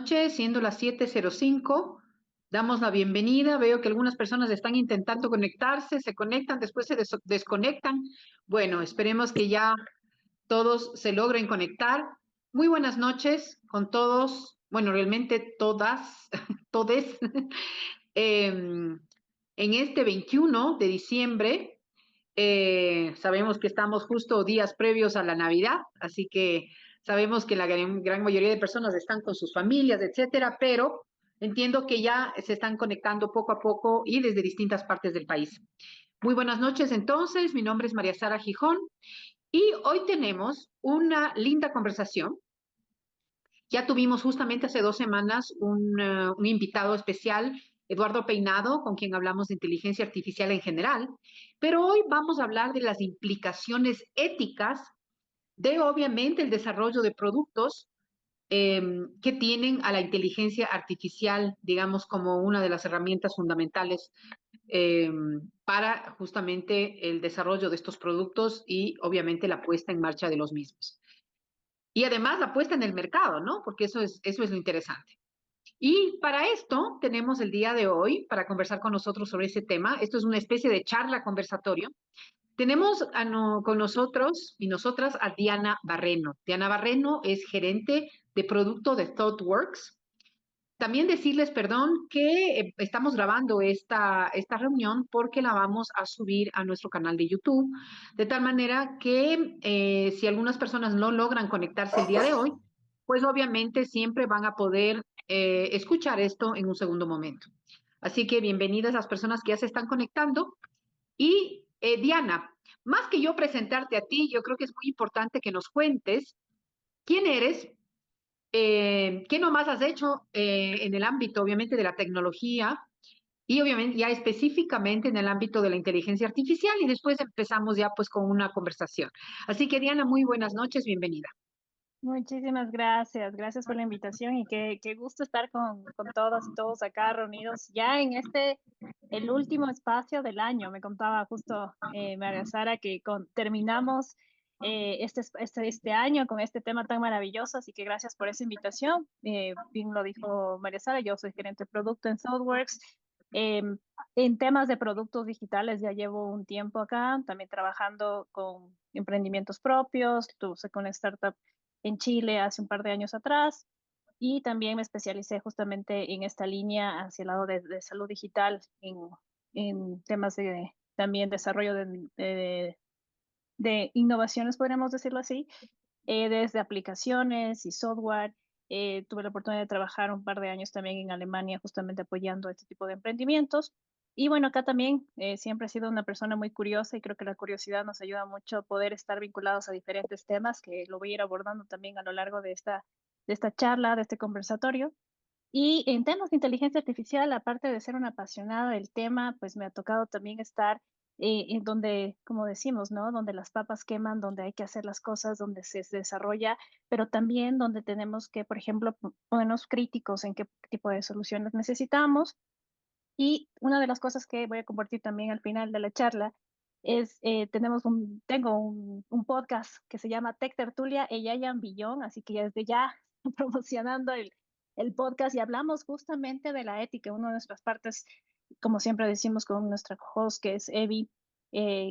noche, siendo las 7:05. Damos la bienvenida. Veo que algunas personas están intentando conectarse, se conectan, después se desconectan. Bueno, esperemos que ya todos se logren conectar. Muy buenas noches con todos, bueno, realmente todas, todes, en este 21 de diciembre. Sabemos que estamos justo días previos a la Navidad, así que sabemos que la gran mayoría de personas están con sus familias, etcétera, pero entiendo que ya se están conectando poco a poco y desde distintas partes del país. Muy buenas noches entonces, mi nombre es María Sara Gijón y hoy tenemos una linda conversación. Ya tuvimos justamente hace 2 semanas un invitado especial, Eduardo Peinado, con quien hablamos de inteligencia artificial en general, pero hoy vamos a hablar de las implicaciones éticas de, obviamente, el desarrollo de productos que tienen a la inteligencia artificial, digamos, como una de las herramientas fundamentales eh, para justamente el desarrollo de estos productos y, obviamente, la puesta en marcha de los mismos. Y además la puesta en el mercado, ¿no? Porque eso es lo interesante. Y para esto tenemos el día de hoy, para conversar con nosotros sobre ese tema, esto es una especie de charla conversatorio. Tenemos con nosotros y nosotras a Diana Barreno. Diana Barreno es gerente de producto de ThoughtWorks. También decirles, perdón, que estamos grabando esta reunión porque la vamos a subir a nuestro canal de YouTube, de tal manera que si algunas personas no logran conectarse el día de hoy, pues obviamente siempre van a poder escuchar esto en un segundo momento. Así que bienvenidas a las personas que ya se están conectando. Y Diana, más que yo presentarte a ti, yo creo que es muy importante que nos cuentes quién eres. ¿Qué nomás has hecho en el ámbito, obviamente, de la tecnología y obviamente ya específicamente en el ámbito de la inteligencia artificial? Y después empezamos ya pues con una conversación. Así que Diana, muy buenas noches, bienvenida. Muchísimas gracias, gracias por la invitación y qué gusto estar con todas y todos acá reunidos ya en el último espacio del año. Me contaba justo María Sara que terminamos este año con este tema tan maravilloso, así que gracias por esa invitación. Bien lo dijo María Sara, yo soy gerente de producto en ThoughtWorks. Em, en temas de productos digitales ya llevo un tiempo acá, también trabajando con emprendimientos propios, tuve con una startup en Chile hace un par de años atrás y también me especialicé justamente en esta línea hacia el lado de salud digital en temas de también desarrollo de innovaciones, podríamos decirlo así, desde aplicaciones y software. Tuve la oportunidad de trabajar un par de años también en Alemania justamente apoyando este tipo de emprendimientos. Y bueno, acá también siempre he sido una persona muy curiosa y creo que la curiosidad nos ayuda mucho a poder estar vinculados a diferentes temas que lo voy a ir abordando también a lo largo de esta charla, de este conversatorio. Y en temas de inteligencia artificial, aparte de ser una apasionada del tema, pues me ha tocado también estar en donde, como decimos, ¿no? Donde las papas queman, donde hay que hacer las cosas, donde se desarrolla, pero también donde tenemos que, por ejemplo, ponernos críticos en qué tipo de soluciones necesitamos. Y una de las cosas que voy a compartir también al final de la charla es, tengo un podcast que se llama Tech Tertulia e Yayan Billón, así que ya desde ya promocionando el podcast y hablamos justamente de la ética, una de nuestras partes, como siempre decimos con nuestra host que es Evi,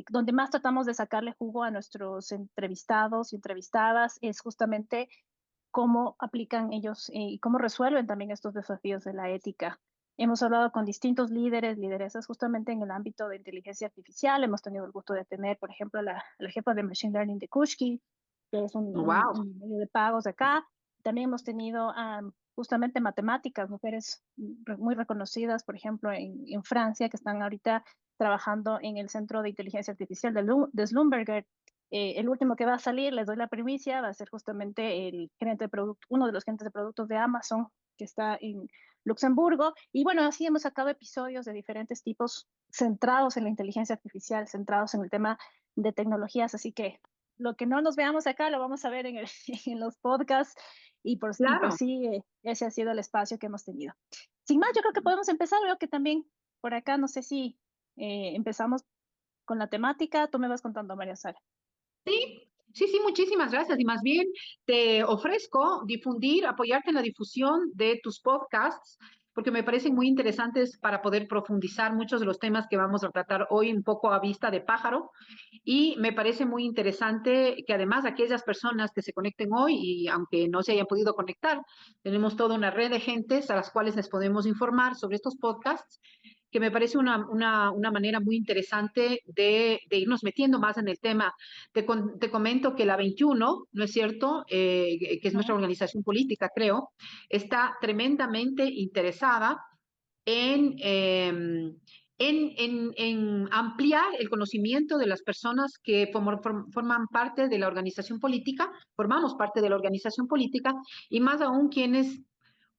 donde más tratamos de sacarle jugo a nuestros entrevistados y entrevistadas, es justamente cómo aplican ellos y cómo resuelven también estos desafíos de la ética. Hemos hablado con distintos líderes, lideresas justamente en el ámbito de inteligencia artificial. Hemos tenido el gusto de tener, por ejemplo, la jefa de Machine Learning de Kushki, que es Wow. un medio de pagos de acá. También hemos tenido justamente matemáticas, mujeres muy reconocidas, por ejemplo, en Francia, que están ahorita trabajando en el Centro de Inteligencia Artificial de Schlumberger. El último que va a salir, les doy la primicia, va a ser justamente el gerente de producto, uno de los gerentes de productos de Amazon, que está en Luxemburgo. Y bueno, así hemos sacado episodios de diferentes tipos centrados en la inteligencia artificial, centrados en el tema de tecnologías. Así que lo que no nos veamos acá lo vamos a ver en los podcasts y por Claro. sí ese ha sido el espacio que hemos tenido. Sin más, yo creo que podemos empezar. Veo que también por acá, no sé si empezamos con la temática. Tú me vas contando, María Sara. Sí. Sí, sí, muchísimas gracias. Y más bien te ofrezco difundir, apoyarte en la difusión de tus podcasts, porque me parecen muy interesantes para poder profundizar muchos de los temas que vamos a tratar hoy un poco a vista de pájaro. Y me parece muy interesante que además aquellas personas que se conecten hoy, y aunque no se hayan podido conectar, tenemos toda una red de gentes a las cuales les podemos informar sobre estos podcasts, que me parece una manera muy interesante de irnos metiendo más en el tema. Te comento que la 21, ¿no es cierto?, que es nuestra Ujú. organización política, creo, está tremendamente interesada en, en ampliar el conocimiento de las personas que forman parte de la organización política, formamos parte de la organización política, y más aún quienes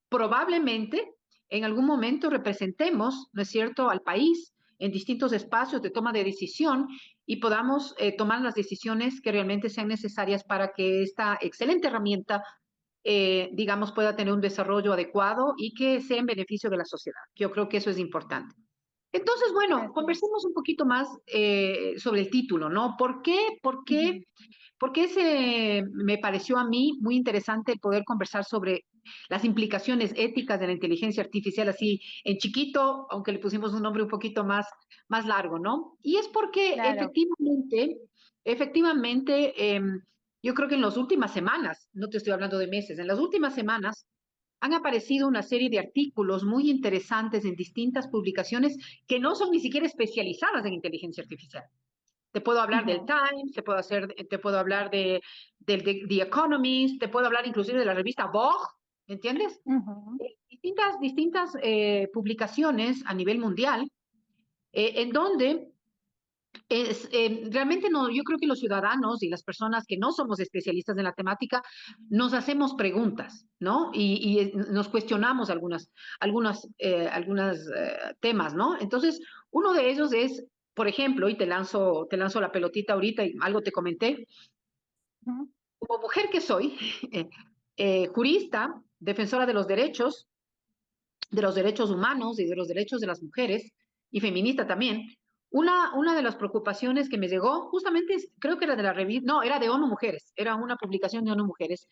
probablemente en algún momento representemos, ¿no es cierto?, al país en distintos espacios de toma de decisión y podamos tomar las decisiones que realmente sean necesarias para que esta excelente herramienta, digamos, pueda tener un desarrollo adecuado y que sea en beneficio de la sociedad. Yo creo que eso es importante. Entonces, bueno, Así es. conversemos un poquito más sobre el título, ¿no? ¿Por qué? ¿Por qué? Ujú. Porque me pareció a mí muy interesante poder conversar sobre las implicaciones éticas de la inteligencia artificial así en chiquito, aunque le pusimos un nombre un poquito más largo, ¿no? Y es porque Claro. efectivamente, yo creo que en las últimas semanas, no te estoy hablando de meses, en las últimas semanas han aparecido una serie de artículos muy interesantes en distintas publicaciones que no son ni siquiera especializadas en inteligencia artificial. Te puedo hablar del Ujú. Times, te puedo hablar de The Economist, te puedo hablar inclusive de la revista Vogue, ¿entiendes? Ujú. Distintas publicaciones a nivel mundial, en donde realmente no, yo creo que los ciudadanos y las personas que no somos especialistas en la temática nos hacemos preguntas, ¿no? Y nos cuestionamos algunas temas, ¿no? Entonces, uno de ellos es, por ejemplo, y te lanzo la pelotita ahorita y algo te comenté, Ujú. como mujer que soy, jurista, defensora de los derechos humanos y de los derechos de las mujeres, y feminista también, una de las preocupaciones que me llegó, justamente creo que era de la revista, no, era de ONU Mujeres, era una publicación de ONU Mujeres,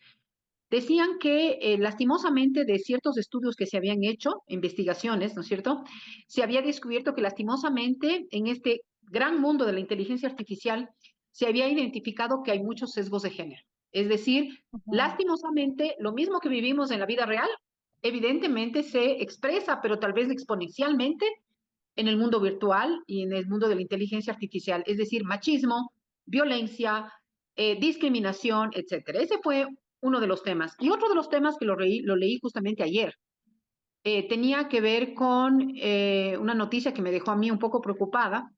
decían que lastimosamente de ciertos estudios que se habían hecho, investigaciones, ¿no es cierto? Se había descubierto que lastimosamente en este gran mundo de la inteligencia artificial se había identificado que hay muchos sesgos de género. Es decir, Ujú. lastimosamente, lo mismo que vivimos en la vida real, evidentemente se expresa, pero tal vez exponencialmente, en el mundo virtual y en el mundo de la inteligencia artificial, es decir, machismo, violencia, discriminación, etcétera. Ese fue uno de los temas. Y otro de los temas que lo leí justamente ayer, tenía que ver con una noticia que me dejó a mí un poco preocupada,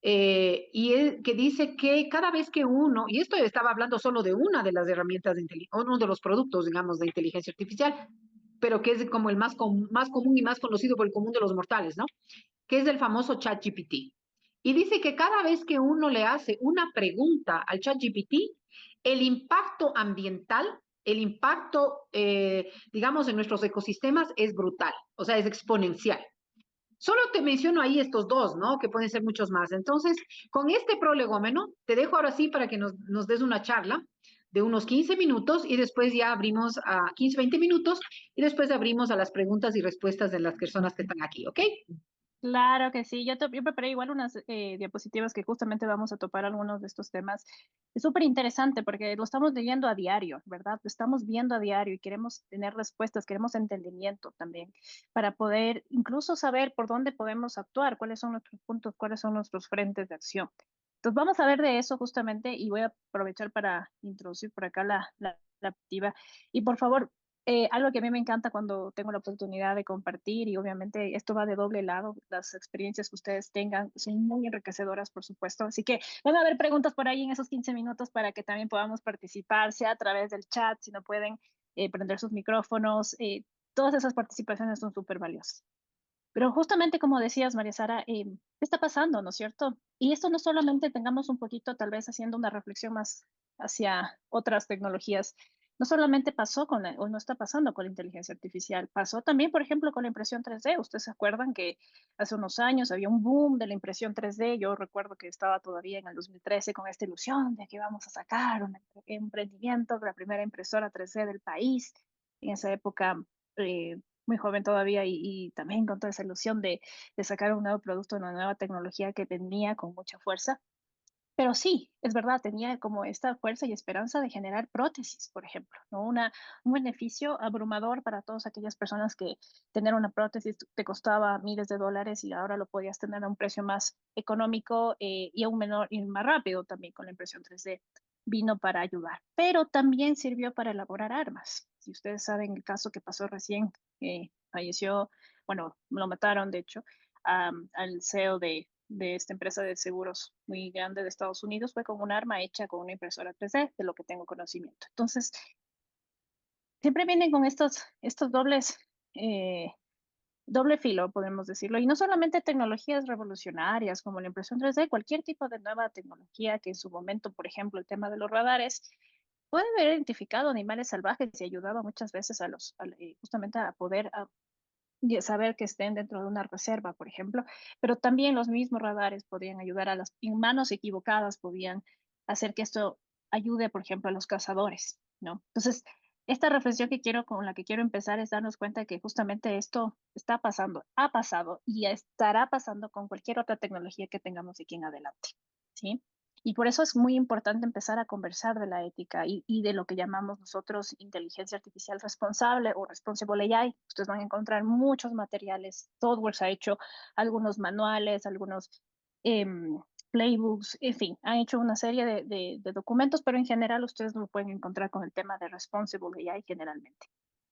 que dice que cada vez que uno, y esto estaba hablando solo de una de las herramientas uno de los productos, digamos, de inteligencia artificial, pero que es como el más común y más conocido por el común de los mortales, ¿no? Que es el famoso ChatGPT. Y dice que cada vez que uno le hace una pregunta al ChatGPT, el impacto ambiental, el impacto, digamos, en nuestros ecosistemas es brutal, o sea, es exponencial. Solo te menciono ahí estos dos, ¿no? Que pueden ser muchos más. Entonces, con este prolegómeno, te dejo ahora sí para que nos des una charla de unos 15 minutos y después ya abrimos a 15, 20 minutos y después abrimos a las preguntas y respuestas de las personas que están aquí, ¿ok? Claro que sí, yo preparé igual unas diapositivas que justamente vamos a topar algunos de estos temas. Es súper interesante porque lo estamos leyendo a diario, ¿verdad? Lo estamos viendo a diario y queremos tener respuestas, queremos entendimiento también para poder incluso saber por dónde podemos actuar, cuáles son nuestros puntos, cuáles son nuestros frentes de acción. Entonces vamos a ver de eso justamente y voy a aprovechar para introducir por acá la activa. Y por favor, algo que a mí me encanta cuando tengo la oportunidad de compartir y obviamente esto va de doble lado, las experiencias que ustedes tengan son muy enriquecedoras, por supuesto. Así que van a haber preguntas por ahí en esos 15 minutos para que también podamos participar, sea a través del chat, si no pueden prender sus micrófonos. Todas esas participaciones son súper valiosas. Pero justamente como decías, María Sara, ¿qué está pasando, no es cierto? Y esto no solamente tengamos un poquito, tal vez haciendo una reflexión más hacia otras tecnologías, no solamente pasó o no está pasando con la inteligencia artificial, pasó también, por ejemplo, con la impresión 3D. Ustedes se acuerdan que hace unos años había un boom de la impresión 3D. Yo recuerdo que estaba todavía en el 2013 con esta ilusión de que íbamos a sacar un emprendimiento, la primera impresora 3D del país. En esa época, muy joven todavía y también con toda esa ilusión de sacar un nuevo producto, una nueva tecnología que venía con mucha fuerza. Pero sí, es verdad, tenía como esta fuerza y esperanza de generar prótesis, por ejemplo, ¿no? Un beneficio abrumador para todas aquellas personas que tener una prótesis te costaba miles de dólares y ahora lo podías tener a un precio más económico, y a un menor y más rápido también con la impresión 3D. Vino para ayudar, pero también sirvió para elaborar armas. Si ustedes saben el caso que pasó recién, falleció, bueno, lo mataron de hecho, al CEO de esta empresa de seguros muy grande de Estados Unidos, fue con un arma hecha con una impresora 3D, de lo que tengo conocimiento. Entonces, siempre vienen con estos eh, doble filo, podemos decirlo. Y no solamente tecnologías revolucionarias como la impresión 3D, cualquier tipo de nueva tecnología que en su momento, por ejemplo, el tema de los radares, puede haber identificado animales salvajes y ayudaba muchas veces justamente a poder y saber que estén dentro de una reserva, por ejemplo, pero también los mismos radares podían ayudar a las en manos equivocadas, podían hacer que esto ayude, por ejemplo, a los cazadores, ¿no? Entonces, esta reflexión con la que quiero empezar es darnos cuenta que justamente esto está pasando, ha pasado y estará pasando con cualquier otra tecnología que tengamos de aquí en adelante, ¿sí? Y por eso es muy importante empezar a conversar de la ética y de lo que llamamos nosotros inteligencia artificial responsable o responsible AI. Ustedes van a encontrar muchos materiales, software ha hecho algunos manuales, algunos em, playbooks, en fin, han hecho una serie de documentos, pero en general ustedes lo pueden encontrar con el tema de responsible AI generalmente.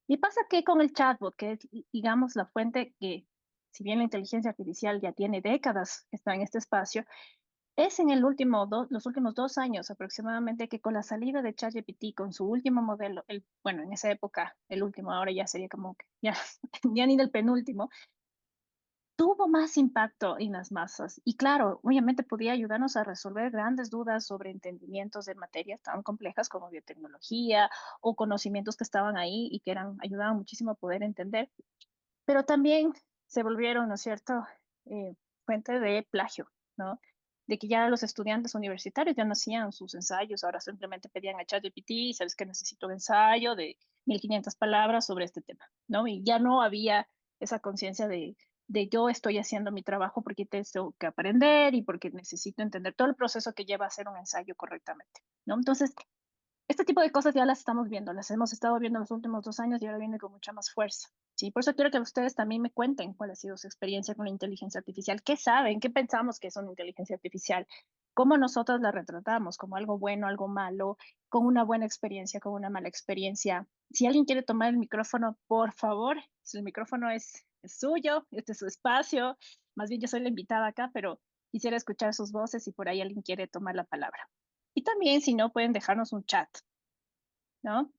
Y pasa que con el chatbot, que es, digamos, la fuente que, si bien la inteligencia artificial ya tiene décadas que está en este espacio, es en los últimos 2 años aproximadamente que con la salida de ChatGPT, con su último modelo, bueno, en esa época, el último, ahora ya sería como que ya, ya ni del penúltimo, tuvo más impacto en las masas. Y claro, obviamente podía ayudarnos a resolver grandes dudas sobre entendimientos de materias tan complejas como biotecnología o conocimientos que estaban ahí y que ayudaban muchísimo a poder entender, pero también se volvieron, ¿no es cierto?, fuente de plagio, ¿no? De que ya los estudiantes universitarios ya no hacían sus ensayos, ahora simplemente pedían a ChatGPT, sabes que necesito un ensayo de 1500 palabras sobre este tema, ¿no? Y ya no había esa conciencia de yo estoy haciendo mi trabajo porque tengo que aprender y porque necesito entender todo el proceso que lleva a hacer un ensayo correctamente, ¿no? Entonces, este tipo de cosas ya las estamos viendo, las hemos estado viendo en los últimos 2 años y ahora viene con mucha más fuerza. Sí, por eso quiero que ustedes también me cuenten cuál ha sido su experiencia con la inteligencia artificial. ¿Qué saben? ¿Qué pensamos que es una inteligencia artificial? ¿Cómo nosotros la retratamos? ¿Como algo bueno, algo malo? ¿Con una buena experiencia, con una mala experiencia? Si alguien quiere tomar el micrófono, por favor, si el micrófono es suyo, este es su espacio. Más bien yo soy la invitada acá, pero quisiera escuchar sus voces si por ahí alguien quiere tomar la palabra. Y también, si no, pueden dejarnos un chat, ¿no?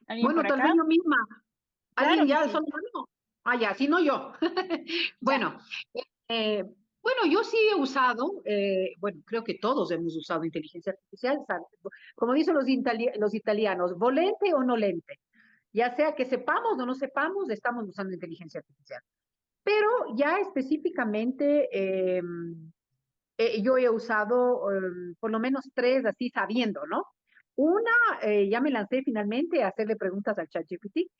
¿Alguien Bueno, por tal acá? vez yo misma. Claro ¿Alguien que ya sí. alzó la mano? Ah, ya, si no yo. Ya. Bueno, eh, bueno, yo sí he usado, bueno, creo que todos hemos usado inteligencia artificial, ¿sabes? Como dicen los italianos, volente o no lente. Ya sea que sepamos o no sepamos, estamos usando inteligencia artificial. Pero ya específicamente, yo he usado por lo menos tres así sabiendo, ¿no? Una, ya me lancé finalmente a hacerle preguntas al ChatGPT,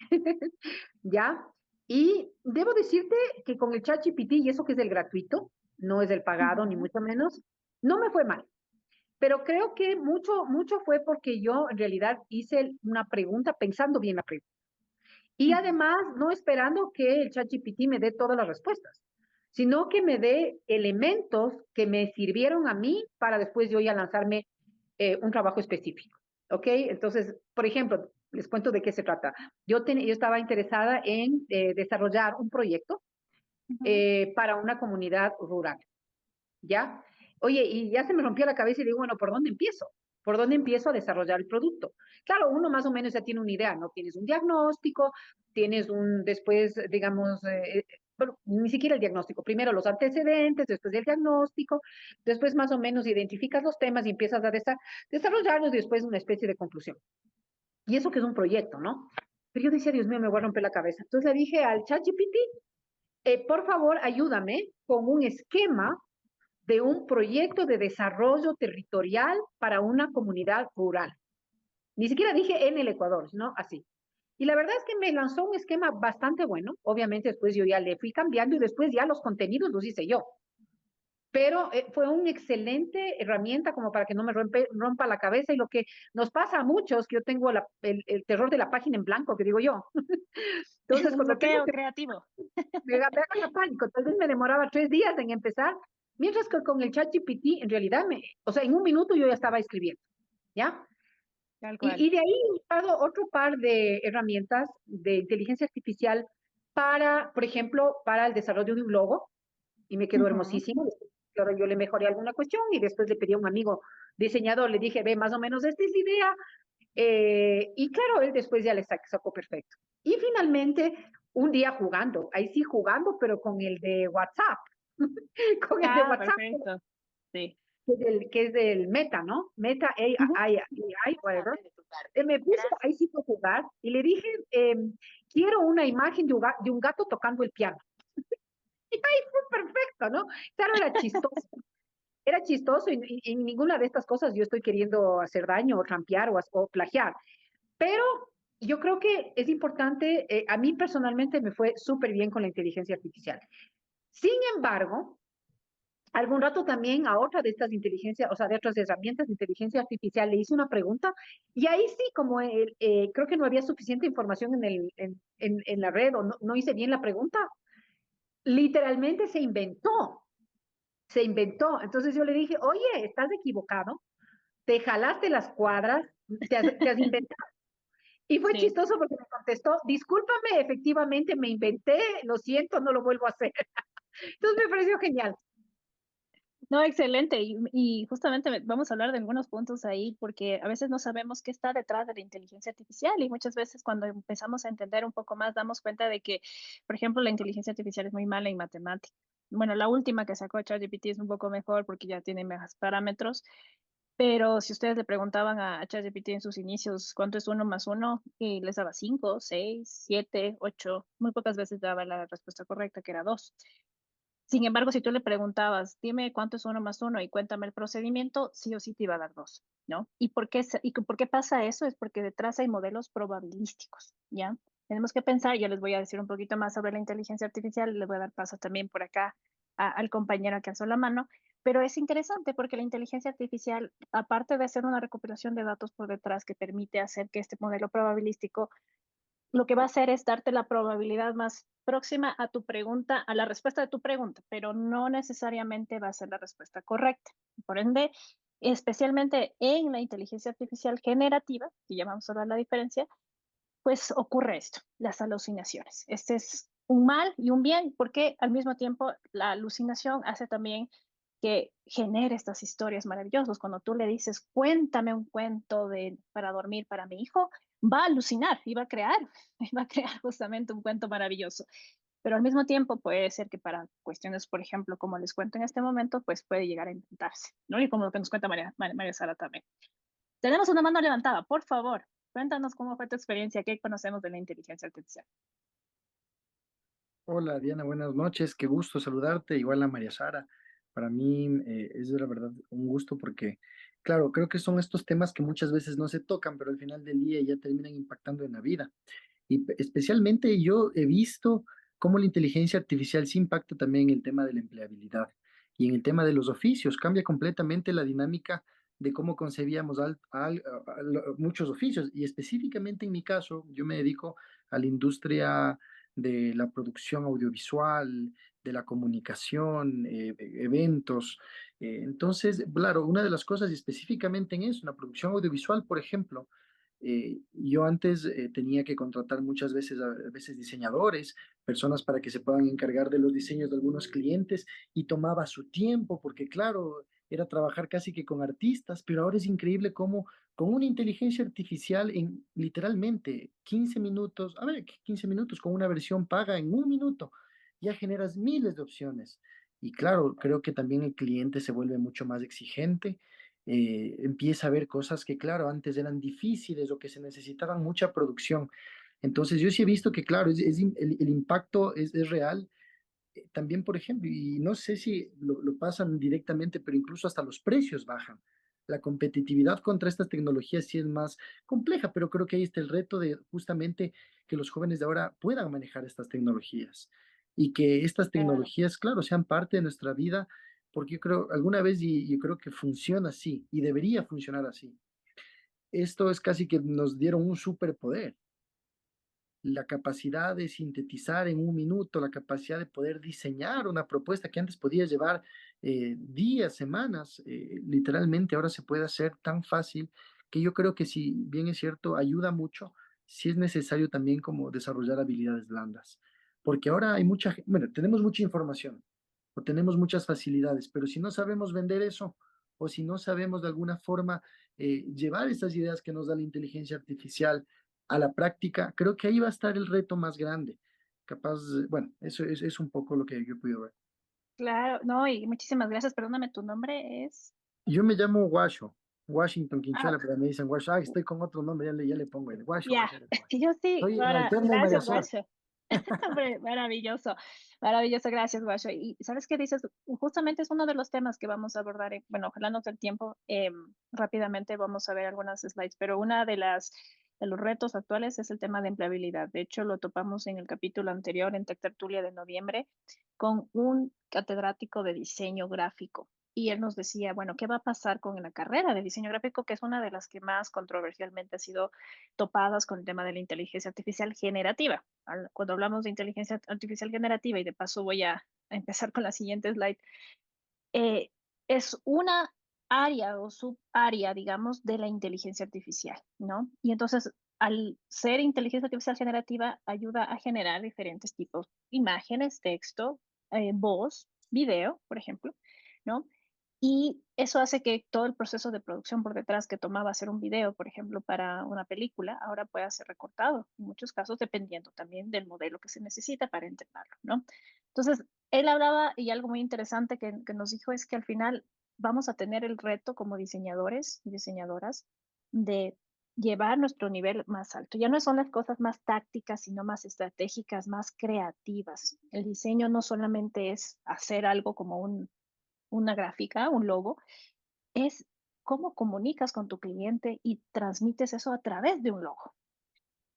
¿ya? Y debo decirte que con el ChatGPT, y eso que es el gratuito, no es el pagado, ni Ujú, mucho menos, no me fue mal. Pero creo que mucho fue porque yo en realidad hice una pregunta pensando bien la pregunta. Y ujú. además, no esperando que el ChatGPT me dé todas las respuestas, sino que me dé elementos que me sirvieron a mí para después yo ya lanzarme un trabajo específico. ¿Ok? Entonces, por ejemplo, les cuento de qué se trata. Yo estaba interesada en desarrollar un proyecto Ujú. para una comunidad rural. ¿Ya? Oye, y ya se me rompió la cabeza y digo, bueno, ¿por dónde empiezo? ¿Por dónde empiezo a desarrollar el producto? Claro, uno más o menos ya tiene una idea, ¿no? Tienes un diagnóstico, tienes después, digamos, bueno, ni siquiera el diagnóstico, primero los antecedentes, después el diagnóstico, después más o menos identificas los temas y empiezas a desarrollarlos y después una especie de conclusión. Y eso que es un proyecto, ¿no? Pero yo decía, Dios mío, me voy a romper la cabeza. Entonces le dije al ChatGPT, por favor, ayúdame con un esquema de un proyecto de desarrollo territorial para una comunidad rural. Ni siquiera dije en el Ecuador, sino así. Y la verdad es que me lanzó un esquema bastante bueno. Obviamente después yo ya le fui cambiando y después ya los contenidos los hice yo. Pero fue una excelente herramienta como para que no me rompa la cabeza y lo que nos pasa a muchos, que yo tengo el terror de la página en blanco, que digo yo. Entonces, El cuando tengo bloqueo que creativo. me haga pánico, tal vez me demoraba 3 días en empezar, mientras que con el chat GPT, en realidad, o sea, en un minuto yo ya estaba escribiendo, ¿ya? Tal cual. Y de ahí he usado otro par de herramientas de inteligencia artificial para, por ejemplo, para el desarrollo de un logo, y me quedó Ujú. hermosísimo. Claro, yo le mejoré alguna cuestión y después le pedí a un amigo diseñador, le dije, ve, más o menos esta es la idea. Y claro, él después ya le sacó perfecto. Y finalmente, un día jugando, ahí sí jugando, pero con el de WhatsApp, con el de Ah, WhatsApp, perfecto. Sí. que es del Meta, ¿no? Meta Ujú. AI, whatever. Me puso, ahí sí fue jugar, y le dije, quiero una imagen de un gato tocando el piano. Y ahí fue perfecto, ¿no? Claro, era chistoso y ninguna de estas cosas yo estoy queriendo hacer daño o trampear o plagiar. Pero yo creo que es importante, a mí personalmente me fue súper bien con la inteligencia artificial. Sin embargo, algún rato también a otra de estas inteligencias, o sea, de otras herramientas de inteligencia artificial, le hice una pregunta y ahí sí, como creo que no había suficiente información en la red o no hice bien la pregunta, literalmente se inventó. Entonces yo le dije, oye, estás equivocado, te jalaste las cuadras, te has inventado. Y fue Sí. chistoso porque me contestó, discúlpame, efectivamente me inventé, lo siento, no lo vuelvo a hacer. Entonces me pareció genial. No, excelente. Y justamente vamos a hablar de algunos puntos ahí, porque a veces no sabemos qué está detrás de la inteligencia artificial y muchas veces cuando empezamos a entender un poco más, damos cuenta de que, por ejemplo, la inteligencia artificial es muy mala en matemáticas. Bueno, la última que sacó ChatGPT es un poco mejor porque ya tiene más parámetros, pero si ustedes le preguntaban a ChatGPT en sus inicios cuánto es uno más uno, y les daba 5, 6, 7, 8, muy pocas veces daba la respuesta correcta, que era 2. Sin embargo, si tú le preguntabas, dime cuánto es uno más uno y cuéntame el procedimiento, sí o sí te iba a dar 2, ¿no? ¿Y por qué pasa eso? Es porque detrás hay modelos probabilísticos, ¿ya? Tenemos que pensar, yo les voy a decir un poquito más sobre la inteligencia artificial, les voy a dar paso también por acá al compañero que alzó la mano, pero es interesante porque la inteligencia artificial, aparte de hacer una recopilación de datos por detrás que permite hacer que este modelo probabilístico lo que va a hacer es darte la probabilidad más próxima a tu pregunta, a la respuesta de tu pregunta, pero no necesariamente va a ser la respuesta correcta. Por ende, especialmente en la inteligencia artificial generativa, que ya vamos a ver la diferencia, pues ocurre esto, las alucinaciones. Este es un mal y un bien, porque al mismo tiempo la alucinación hace también que genere estas historias maravillosas. Cuando tú le dices, cuéntame un cuento para dormir para mi hijo, va a alucinar y va a crear, y va a crear justamente un cuento maravilloso. Pero al mismo tiempo puede ser que para cuestiones, por ejemplo, como les cuento en este momento, pues puede llegar a intentarse, ¿no? Y como lo que nos cuenta María Sara también. Tenemos una mano levantada, por favor. Cuéntanos cómo fue tu experiencia, qué conocemos de la inteligencia artificial. Hola Diana, buenas noches, qué gusto saludarte, igual a María Sara. Para mí es de la verdad un gusto porque, claro, creo que son estos temas que muchas veces no se tocan, pero al final del día ya terminan impactando en la vida. Y especialmente yo he visto cómo la inteligencia artificial sí impacta también en el tema de la empleabilidad y en el tema de los oficios. Cambia completamente la dinámica de cómo concebíamos muchos oficios. Y específicamente en mi caso, yo me dedico a la industria de la producción audiovisual, de la comunicación, eventos. Entonces, claro, una de las cosas y específicamente en eso, en la producción audiovisual, por ejemplo, yo antes tenía que contratar muchas veces, a veces diseñadores, personas para que se puedan encargar de los diseños de algunos clientes y tomaba su tiempo porque claro, era trabajar casi que con artistas, pero ahora es increíble cómo con una inteligencia artificial en literalmente 15 minutos, a ver, 15 minutos con una versión paga en un minuto. ya generas miles de opciones. Y claro, creo que también el cliente se vuelve mucho más exigente, empieza a ver cosas que, claro, antes eran difíciles o que se necesitaban mucha producción. Entonces, yo sí he visto que, claro, el impacto es real. También, por ejemplo, y no sé si lo pasan directamente, pero incluso hasta los precios bajan. La competitividad contra estas tecnologías sí es más compleja, pero creo que ahí está el reto de justamente que los jóvenes de ahora puedan manejar estas tecnologías y que estas Claro. tecnologías, claro, sean parte de nuestra vida, porque yo creo, alguna vez, y yo creo que funciona así y debería funcionar así. Esto es casi que nos dieron un superpoder, la capacidad de sintetizar en un minuto, la capacidad de poder diseñar una propuesta que antes podía llevar días, semanas, literalmente ahora se puede hacer tan fácil que yo creo que si bien es cierto, ayuda mucho, sí es necesario también como desarrollar habilidades blandas, porque ahora hay bueno, tenemos mucha información o tenemos muchas facilidades, pero si no sabemos vender eso o si no sabemos de alguna forma llevar esas ideas que nos da la inteligencia artificial a la práctica, creo que ahí va a estar el reto más grande. Capaz, bueno, eso es un poco lo que yo puedo ver. Claro, no, y muchísimas gracias. Perdóname, tu nombre es. Yo me llamo Washo, Washington Ah, Quinchuela, pero me dicen Washo. Ah, estoy con otro nombre, ya le pongo el Washo, ya, Washo le pongo. yo sí, Soy el alterno de María gracias, Sara. Guacho. Hombre, maravilloso, maravilloso, gracias, Guacho. Y sabes qué dices, justamente es uno de los temas que vamos a abordar, bueno, ojalá nos dé el tiempo, rápidamente vamos a ver algunas slides, pero una de los retos actuales es el tema de empleabilidad. De hecho, lo topamos en el capítulo anterior, en Tech Tertulia de noviembre, con un catedrático de diseño gráfico. Y él nos decía, bueno, ¿qué va a pasar con la carrera de diseño gráfico, que es una de las que más controversialmente ha sido topadas con el tema de la inteligencia artificial generativa? Cuando hablamos de inteligencia artificial generativa, y de paso voy a empezar con la siguiente slide, eh, es una área o subárea, digamos, de la inteligencia artificial, ¿no? Y entonces, al ser inteligencia artificial generativa, ayuda a generar diferentes tipos, imágenes, texto, voz, video, por ejemplo, ¿no? Y eso hace que todo el proceso de producción por detrás que tomaba hacer un video, por ejemplo, para una película, ahora pueda ser recortado, en muchos casos dependiendo también del modelo que se necesita para entrenarlo, ¿no? Entonces, él hablaba, y algo muy interesante que nos dijo es que al final vamos a tener el reto como diseñadores y diseñadoras de llevar nuestro nivel más alto. Ya no son las cosas más tácticas, sino más estratégicas, más creativas. El diseño no solamente es hacer algo como una gráfica, un logo, es cómo comunicas con tu cliente y transmites eso a través de un logo.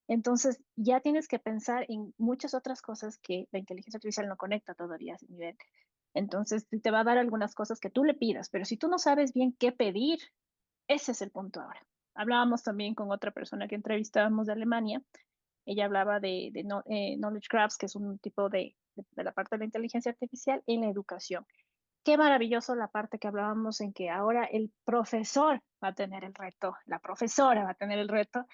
Entonces, ya tienes que pensar en muchas otras cosas que la inteligencia artificial no conecta todavía a ese nivel. Entonces, te va a dar algunas cosas que tú le pidas, pero si tú no sabes bien qué pedir, ese es el punto ahora. Hablábamos también con otra persona que entrevistábamos de Alemania. Ella hablaba de knowledge graphs, que es un tipo de la parte de la inteligencia artificial en la educación. Qué maravilloso la parte que hablábamos en que ahora el profesor va a tener el reto, la profesora va a tener el reto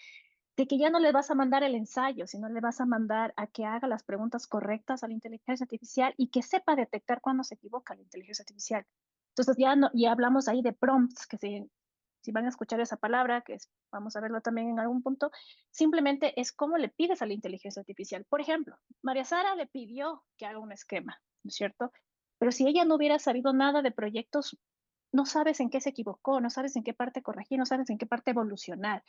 de que ya no le vas a mandar el ensayo, sino le vas a mandar a que haga las preguntas correctas a la inteligencia artificial y que sepa detectar cuando se equivoca la inteligencia artificial. Entonces ya, no, ya hablamos ahí de prompts, que si van a escuchar esa palabra, vamos a verlo también en algún punto, simplemente es cómo le pides a la inteligencia artificial. Por ejemplo, María Sara le pidió que haga un esquema, ¿no es cierto? Pero si ella no hubiera sabido nada de proyectos, no sabes en qué se equivocó, no sabes en qué parte corregir, no sabes en qué parte evolucionar.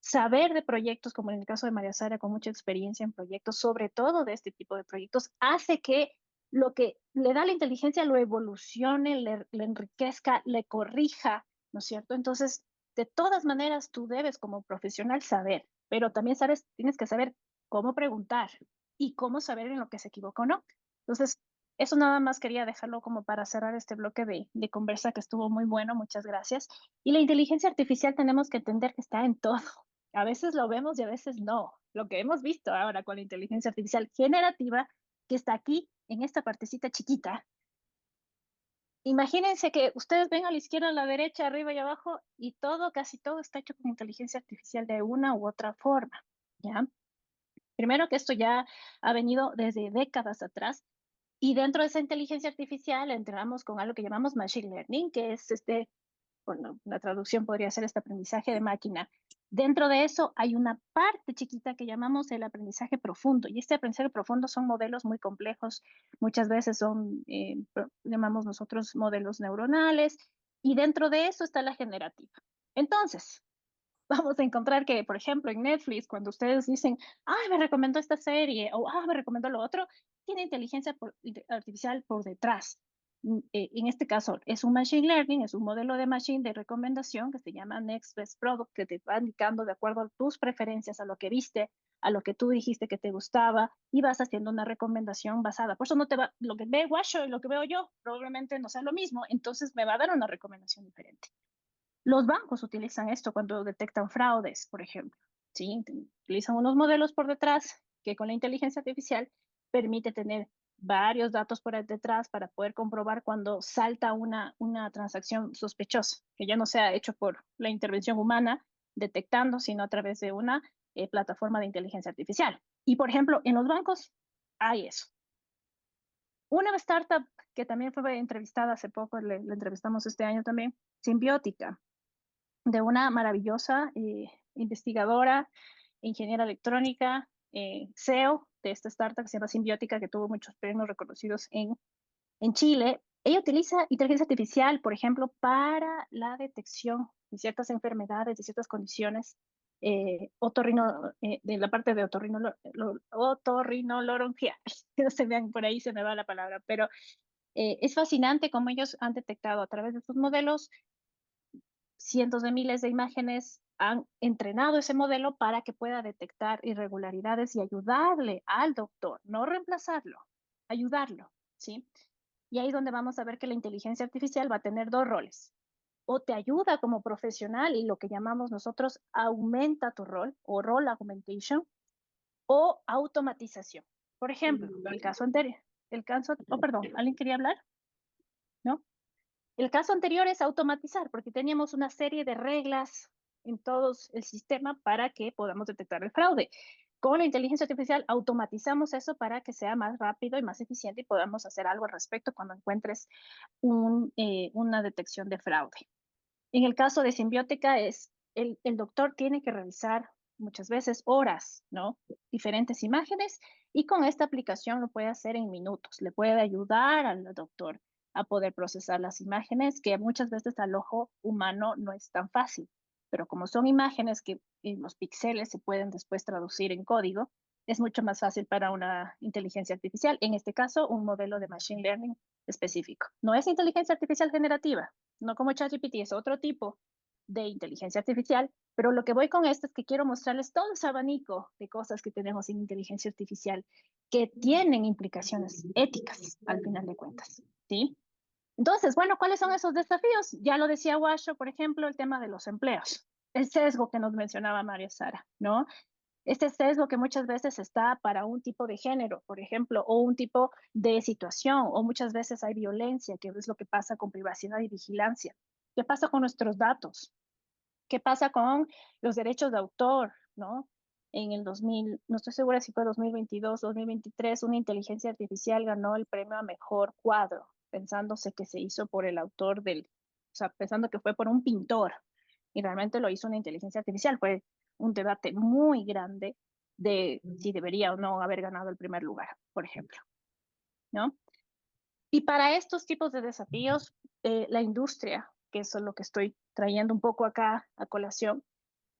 Saber de proyectos, como en el caso de María Sara, con mucha experiencia en proyectos, sobre todo de este tipo de proyectos, hace que lo que le da la inteligencia lo evolucione, le enriquezca, le corrija, ¿no es cierto? Entonces, de todas maneras, tú debes como profesional saber, pero también sabes, tienes que saber cómo preguntar y cómo saber en lo que se equivoca o no. Entonces, eso nada más quería dejarlo como para cerrar este bloque de conversa que estuvo muy bueno, muchas gracias. Y la inteligencia artificial tenemos que entender que está en todo. A veces lo vemos y a veces no. Lo que hemos visto ahora con la inteligencia artificial generativa, que está aquí en esta partecita chiquita. Imagínense que ustedes ven a la izquierda, a la derecha, arriba y abajo, y todo, casi todo está hecho con inteligencia artificial de una u otra forma, ¿ya? Primero que esto ya ha venido desde décadas atrás, y dentro de esa inteligencia artificial entramos con algo que llamamos machine learning, que es bueno, la traducción podría ser este aprendizaje de máquina, Dentro de eso hay una parte chiquita que llamamos el aprendizaje profundo, y este aprendizaje profundo son modelos muy complejos, muchas veces son, llamamos nosotros modelos neuronales, y dentro de eso está la generativa. Entonces, vamos a encontrar que, por ejemplo, en Netflix, cuando ustedes dicen, ay, me recomendó esta serie, o me recomendó lo otro, tiene inteligencia artificial por detrás. En este caso, es un machine learning, es un modelo de machine de recomendación que se llama Next Best Product, que te va indicando de acuerdo a tus preferencias, a lo que viste, a lo que tú dijiste que te gustaba, y vas haciendo una recomendación basada. Por eso no te va, lo que ve Washo y lo que veo yo, probablemente no sea lo mismo, entonces me va a dar una recomendación diferente. Los bancos utilizan esto cuando detectan fraudes, por ejemplo. ¿Sí? Utilizan unos modelos por detrás que con la inteligencia artificial permite tener varios datos por detrás para poder comprobar cuando salta una transacción sospechosa, que ya no sea hecho por la intervención humana detectando, sino a través de una plataforma de inteligencia artificial. Y, por ejemplo, en los bancos hay eso. Una startup que también fue entrevistada hace poco, le entrevistamos este año también, Simbiótica, de una maravillosa investigadora, ingeniera electrónica, CEO de esta startup que se llama Simbiótica, que tuvo muchos premios reconocidos en Chile. Ella utiliza inteligencia artificial, por ejemplo, para la detección de ciertas enfermedades, de ciertas condiciones, de la parte de otorrinolaringología. No se vean, por ahí se me va la palabra, pero es fascinante cómo ellos han detectado a través de sus modelos cientos de miles de imágenes, han entrenado ese modelo para que pueda detectar irregularidades y ayudarle al doctor, no reemplazarlo, ayudarlo, ¿sí? Y ahí es donde vamos a ver que la inteligencia artificial va a tener dos roles. O te ayuda como profesional y lo que llamamos nosotros aumenta tu rol o role augmentation, o automatización. Por ejemplo, el caso anterior, perdón, ¿alguien quería hablar? ¿No? El caso anterior es automatizar, porque teníamos una serie de reglas en todo el sistema para que podamos detectar el fraude. Con la inteligencia artificial automatizamos eso para que sea más rápido y más eficiente y podamos hacer algo al respecto cuando encuentres una detección de fraude. En el caso de Simbiótica, el doctor tiene que revisar muchas veces horas, ¿no? Diferentes imágenes, y con esta aplicación lo puede hacer en minutos. Le puede ayudar al doctor a poder procesar las imágenes, que muchas veces al ojo humano no es tan fácil. Pero como son imágenes que en los píxeles se pueden después traducir en código, es mucho más fácil para una inteligencia artificial. En este caso, un modelo de machine learning específico. No es inteligencia artificial generativa, no como ChatGPT, es otro tipo de inteligencia artificial, pero lo que voy con esto es que quiero mostrarles todo ese abanico de cosas que tenemos en inteligencia artificial que tienen implicaciones éticas al final de cuentas, ¿sí? Entonces, bueno, ¿cuáles son esos desafíos? Ya lo decía Washo, por ejemplo, el tema de los empleos, el sesgo que nos mencionaba María Sara, ¿no? Este sesgo que muchas veces está para un tipo de género, por ejemplo, o un tipo de situación, o muchas veces hay violencia, que es lo que pasa con privacidad y vigilancia. ¿Qué pasa con nuestros datos? ¿Qué pasa con los derechos de autor, no? En el 2000, no estoy segura si fue 2022, 2023, una inteligencia artificial ganó el premio a mejor cuadro, pensándose que se hizo por el autor o sea, pensando que fue por un pintor, y realmente lo hizo una inteligencia artificial. Fue un debate muy grande de si debería o no haber ganado el primer lugar, por ejemplo, ¿no? Y para estos tipos de desafíos, la industria, que eso es lo que estoy trayendo un poco acá a colación,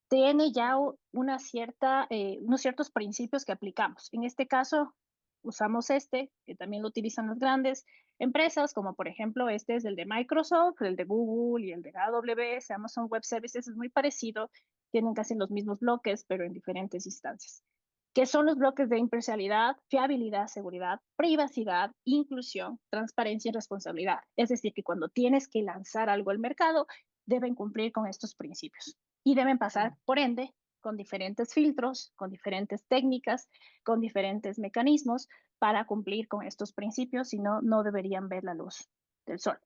tiene ya unos ciertos principios que aplicamos. En este caso, usamos que también lo utilizan las grandes empresas, como por ejemplo este es el de Microsoft, el de Google y el de AWS, Amazon Web Services, es muy parecido, tienen casi los mismos bloques, pero en diferentes instancias, que son los bloques de imparcialidad, fiabilidad, seguridad, privacidad, inclusión, transparencia y responsabilidad. Es decir, que cuando tienes que lanzar algo al mercado, deben cumplir con estos principios y deben pasar, por ende, con diferentes filtros, con diferentes técnicas, con diferentes mecanismos para cumplir con estos principios, si no, no deberían ver la luz del sol.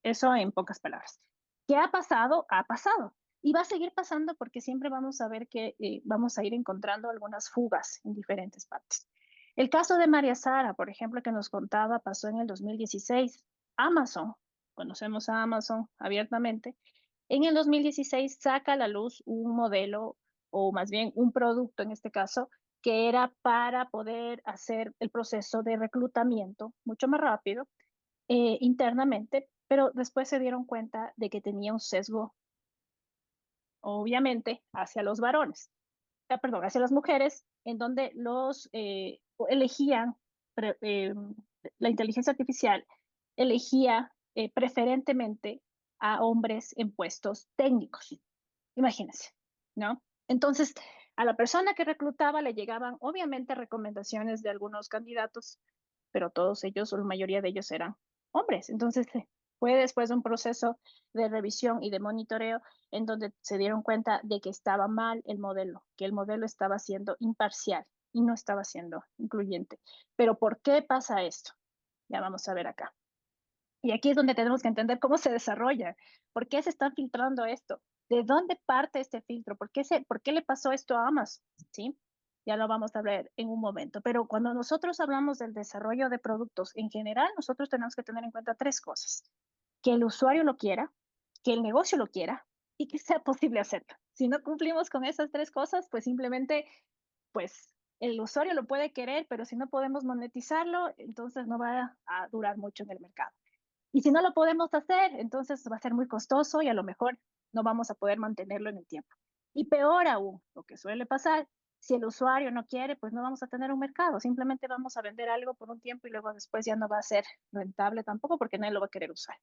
Eso en pocas palabras. ¿Qué ha pasado? Ha pasado. Y va a seguir pasando porque siempre vamos a ver que vamos a ir encontrando algunas fugas en diferentes partes. El caso de María Sara, por ejemplo, que nos contaba, pasó en el 2016. Amazon, conocemos a Amazon abiertamente, En el 2016 saca a la luz un modelo, o más bien un producto en este caso, que era para poder hacer el proceso de reclutamiento mucho más rápido internamente, pero después se dieron cuenta de que tenía un sesgo, obviamente, hacia los varones, perdón, hacia las mujeres, en donde los elegían, la inteligencia artificial elegía preferentemente a hombres en puestos técnicos. Imagínense, ¿no? Entonces, a la persona que reclutaba le llegaban obviamente recomendaciones de algunos candidatos, pero todos ellos, o la mayoría de ellos eran hombres. Entonces, fue después de un proceso de revisión y de monitoreo en donde se dieron cuenta de que estaba mal el modelo, que el modelo estaba siendo imparcial y no estaba siendo incluyente. Pero ¿por qué pasa esto? Ya vamos a ver acá. Y aquí es donde tenemos que entender cómo se desarrolla, por qué se está filtrando esto, de dónde parte este filtro, por qué le pasó esto a Amazon, ¿sí? Ya lo vamos a ver en un momento. Pero cuando nosotros hablamos del desarrollo de productos en general, nosotros tenemos que tener en cuenta tres cosas: que el usuario lo quiera, que el negocio lo quiera y que sea posible hacerlo. Si no cumplimos con esas tres cosas, pues simplemente, pues el usuario lo puede querer, pero si no podemos monetizarlo, entonces no va a durar mucho en el mercado. Y si no lo podemos hacer, entonces va a ser muy costoso y a lo mejor no vamos a poder mantenerlo en el tiempo. Y peor aún, lo que suele pasar, si el usuario no quiere, pues no vamos a tener un mercado. Simplemente vamos a vender algo por un tiempo y luego después ya no va a ser rentable tampoco porque nadie lo va a querer usar.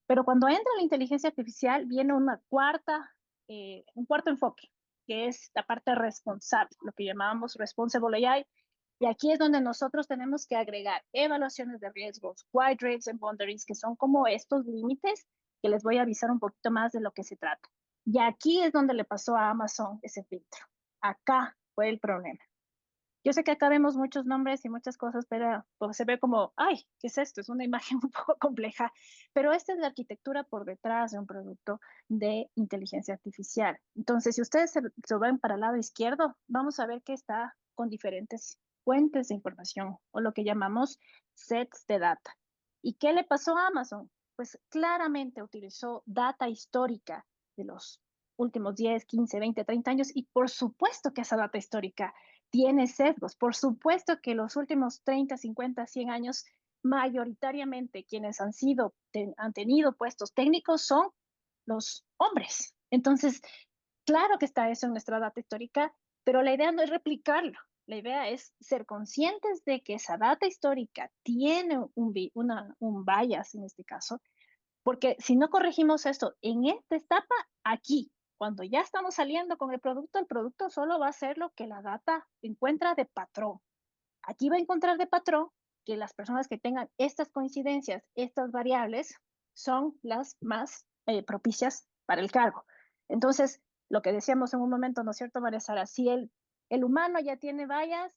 Pero cuando entra la inteligencia artificial, viene un cuarto enfoque, que es la parte responsable, lo que llamábamos responsible AI. Y aquí es donde nosotros tenemos que agregar evaluaciones de riesgos, wide range and boundaries, que son como estos límites que les voy a avisar un poquito más de lo que se trata. Y aquí es donde le pasó a Amazon ese filtro. Acá fue el problema. Yo sé que acá vemos muchos nombres y muchas cosas, pero pues, se ve como, ay, ¿qué es esto? Es una imagen un poco compleja, pero esta es la arquitectura por detrás de un producto de inteligencia artificial. Entonces, si ustedes se ven para el lado izquierdo, vamos a ver que está con diferentes fuentes de información o lo que llamamos sets de data. ¿Y qué le pasó a Amazon? Pues claramente utilizó data histórica de los últimos 10, 15, 20, 30 años y por supuesto que esa data histórica tiene sesgos. Por supuesto que los últimos 30, 50, 100 años, mayoritariamente quienes han tenido puestos técnicos son los hombres. Entonces, claro que está eso en nuestra data histórica, pero la idea no es replicarlo. La idea es ser conscientes de que esa data histórica tiene un bias en este caso, porque si no corregimos esto en esta etapa, aquí, cuando ya estamos saliendo con el producto solo va a ser lo que la data encuentra de patrón. Aquí va a encontrar de patrón que las personas que tengan estas coincidencias, estas variables, son las más propicias para el cargo. Entonces, lo que decíamos en un momento, ¿no es cierto, María Sara? Si el humano ya tiene vallas,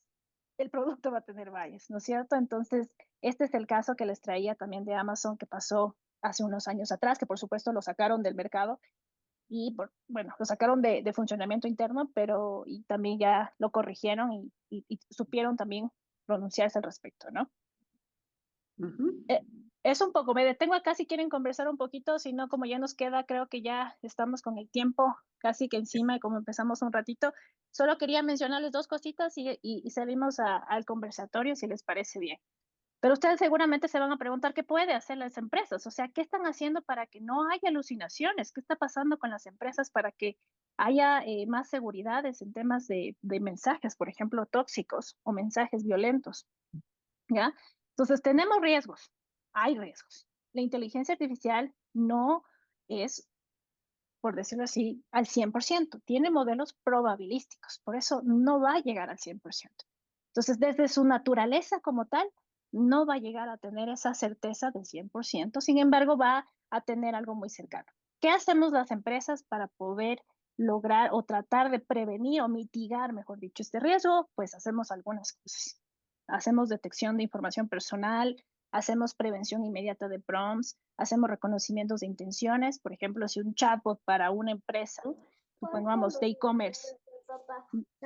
el producto va a tener vallas, ¿no es cierto? Entonces, este es el caso que les traía también de Amazon que pasó hace unos años atrás, que por supuesto lo sacaron del mercado y, bueno, lo sacaron de funcionamiento interno, pero y también ya lo corrigieron y supieron también pronunciarse al respecto, ¿no? Ujú. Es un poco, me detengo acá si quieren conversar un poquito, si no, como ya nos queda, creo que ya estamos con el tiempo casi que encima y como empezamos un ratito, solo quería mencionarles dos cositas y salimos al conversatorio si les parece bien. Pero ustedes seguramente se van a preguntar qué puede hacer las empresas, o sea, ¿qué están haciendo para que no haya alucinaciones? ¿Qué está pasando con las empresas para que haya más seguridades en temas de mensajes, por ejemplo, tóxicos o mensajes violentos? ¿Ya? Entonces, tenemos riesgos, hay riesgos. La inteligencia artificial no es, por decirlo así, al 100%. Tiene modelos probabilísticos, por eso no va a llegar al 100%. Entonces, desde su naturaleza como tal, no va a llegar a tener esa certeza del 100%, sin embargo, va a tener algo muy cercano. ¿Qué hacemos las empresas para poder lograr o tratar de prevenir o mitigar, mejor dicho, este riesgo? Pues hacemos algunas cosas. Hacemos detección de información personal, hacemos prevención inmediata de prompts, hacemos reconocimientos de intenciones. Por ejemplo, si un chatbot para una empresa, supongamos de e-commerce,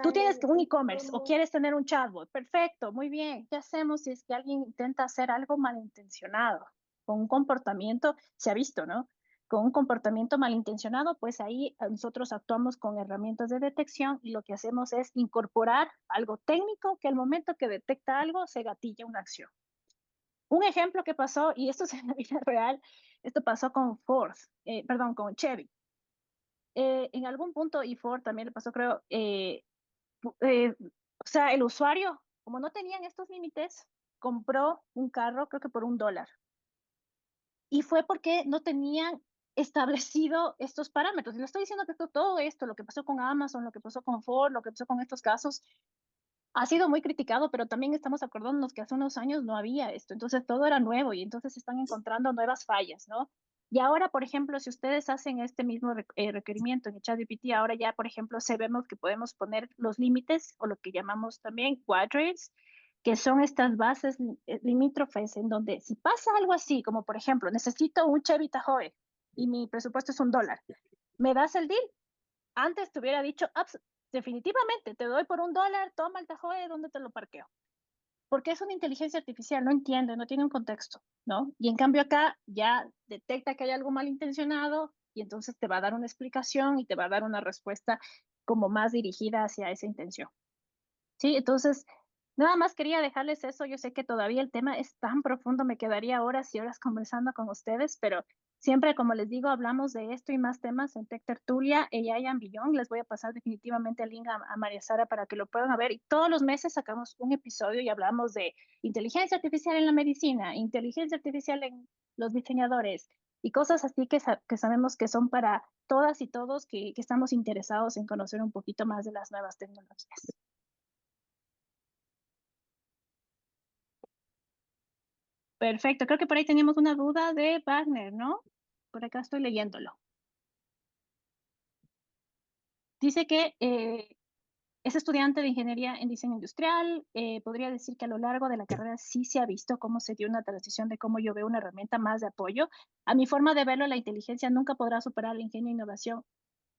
tú tienes un e-commerce o quieres tener un chatbot, perfecto, muy bien. ¿Qué hacemos si es que alguien intenta hacer algo malintencionado? Con un comportamiento, se ha visto, ¿no? con un comportamiento malintencionado, pues ahí nosotros actuamos con herramientas de detección y lo que hacemos es incorporar algo técnico que al momento que detecta algo se gatilla una acción. Un ejemplo que pasó, y esto es en la vida real, esto pasó con Ford, perdón, con Chevy. En algún punto, y Ford también le pasó, creo, o sea, el usuario, como no tenían estos límites, compró un carro, creo que por $1. Y fue porque no tenían establecido estos parámetros. Y le estoy diciendo que todo esto, lo que pasó con Amazon, lo que pasó con Ford, lo que pasó con estos casos, ha sido muy criticado, pero también estamos acordándonos que hace unos años no había esto. Entonces todo era nuevo y entonces se están encontrando nuevas fallas, ¿no? Y ahora, por ejemplo, si ustedes hacen este mismo requerimiento en el ChatGPT, ahora ya, por ejemplo, sabemos que podemos poner los límites o lo que llamamos también quadrants, que son estas bases limítrofes en donde si pasa algo así, como por ejemplo, necesito un Chevy Tahoe y mi presupuesto es $1, ¿me das el deal? Antes te hubiera dicho, definitivamente, te doy por $1, toma el Tahoe, ¿dónde te lo parqueo? Porque es una inteligencia artificial, no entiende, no tiene un contexto, ¿no? Y en cambio acá ya detecta que hay algo malintencionado y entonces te va a dar una explicación y te va a dar una respuesta como más dirigida hacia esa intención. ¿Sí? Entonces, nada más quería dejarles eso. Yo sé que todavía el tema es tan profundo, me quedaría horas y horas conversando con ustedes, pero siempre, como les digo, hablamos de esto y más temas en Tech Tertulia, AI and Beyond. Les voy a pasar definitivamente el link a María Sara para que lo puedan ver. Y todos los meses sacamos un episodio y hablamos de inteligencia artificial en la medicina, inteligencia artificial en los diseñadores y cosas así que sabemos que son para todas y todos que estamos interesados en conocer un poquito más de las nuevas tecnologías. Perfecto, creo que por ahí teníamos una duda de Wagner, ¿no? Por acá estoy leyéndolo. Dice que es estudiante de ingeniería en diseño industrial. Podría decir que a lo largo de la carrera sí se ha visto cómo se dio una transición de cómo yo veo una herramienta más de apoyo. A mi forma de verlo, la inteligencia nunca podrá superar el ingenio, innovación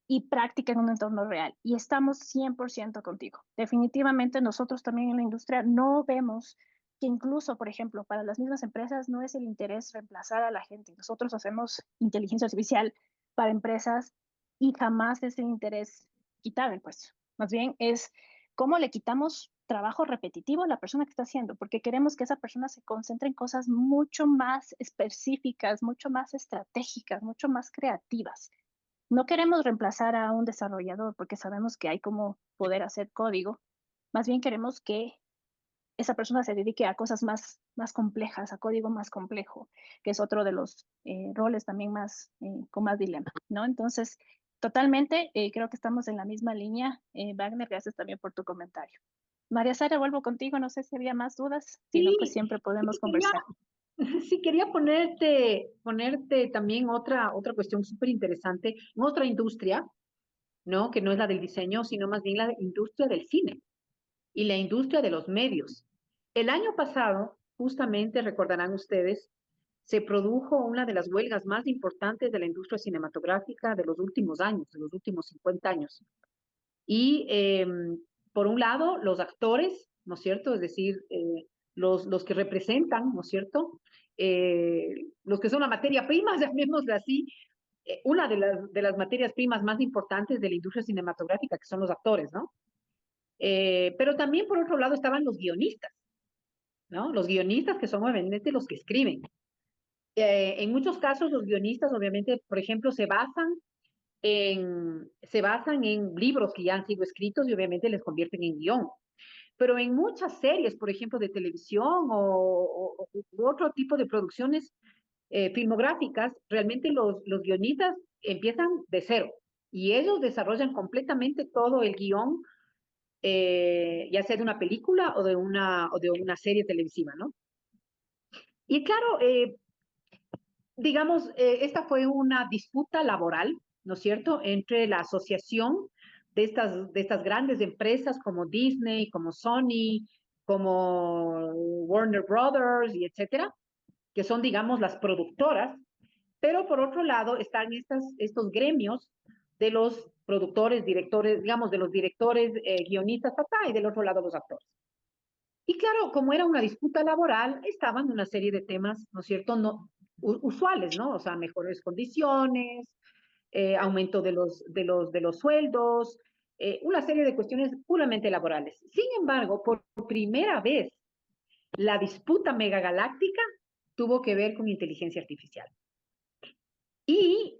y práctica en un entorno real. Y estamos 100% contigo. Definitivamente nosotros también en la industria no vemos que incluso, por ejemplo, para las mismas empresas no es el interés reemplazar a la gente. Nosotros hacemos inteligencia artificial para empresas y jamás es el interés quitar el puesto. Más bien es cómo le quitamos trabajo repetitivo a la persona que está haciendo, porque queremos que esa persona se concentre en cosas mucho más específicas, mucho más estratégicas, mucho más creativas. No queremos reemplazar a un desarrollador porque sabemos que hay como poder hacer código. Más bien queremos que esa persona se dedique a cosas más complejas, a código más complejo, que es otro de los roles también más, con más dilema, ¿no? Entonces, totalmente, creo que estamos en la misma línea. Wagner, gracias también por tu comentario. María Sara, vuelvo contigo, no sé si había más dudas, si no, pues Sí, siempre podemos sí, quería, conversar. sí, quería ponerte también otra cuestión súper interesante, en otra industria, ¿no? Que no es la del diseño, sino más bien la industria del cine y la industria de los medios. El año pasado, justamente recordarán ustedes, se produjo una de las huelgas más importantes de la industria cinematográfica de los últimos años, de los últimos 50 años. Y por un lado, los actores, ¿no es cierto? Es decir, los que representan, ¿no es cierto? Los que son la materia prima, llamémosla así, una de las materias primas más importantes de la industria cinematográfica, que son los actores, ¿no? Pero también, por otro lado, estaban los guionistas, ¿no? Los guionistas que son obviamente los que escriben. En muchos casos, los guionistas, obviamente, por ejemplo, se basan en libros que ya han sido escritos y obviamente les convierten en guión. Pero en muchas series, por ejemplo, de televisión u otro tipo de producciones filmográficas, realmente los guionistas empiezan de cero y ellos desarrollan completamente todo el guión, ya sea de una película o de una serie televisiva, ¿no? Y claro, digamos, esta fue una disputa laboral, ¿no es cierto?, entre la asociación de estas grandes empresas como Disney, como Sony, como Warner Brothers y etcétera, que son, digamos, las productoras, pero por otro lado están estos gremios de los productores, directores, digamos, de los directores, guionistas, papá, y del otro lado los actores. Y claro, como era una disputa laboral, estaban una serie de temas, ¿no es cierto?, no, usuales, ¿no? O sea, mejores condiciones, aumento de los sueldos, una serie de cuestiones puramente laborales. Sin embargo, por primera vez, la disputa megagaláctica tuvo que ver con inteligencia artificial. Y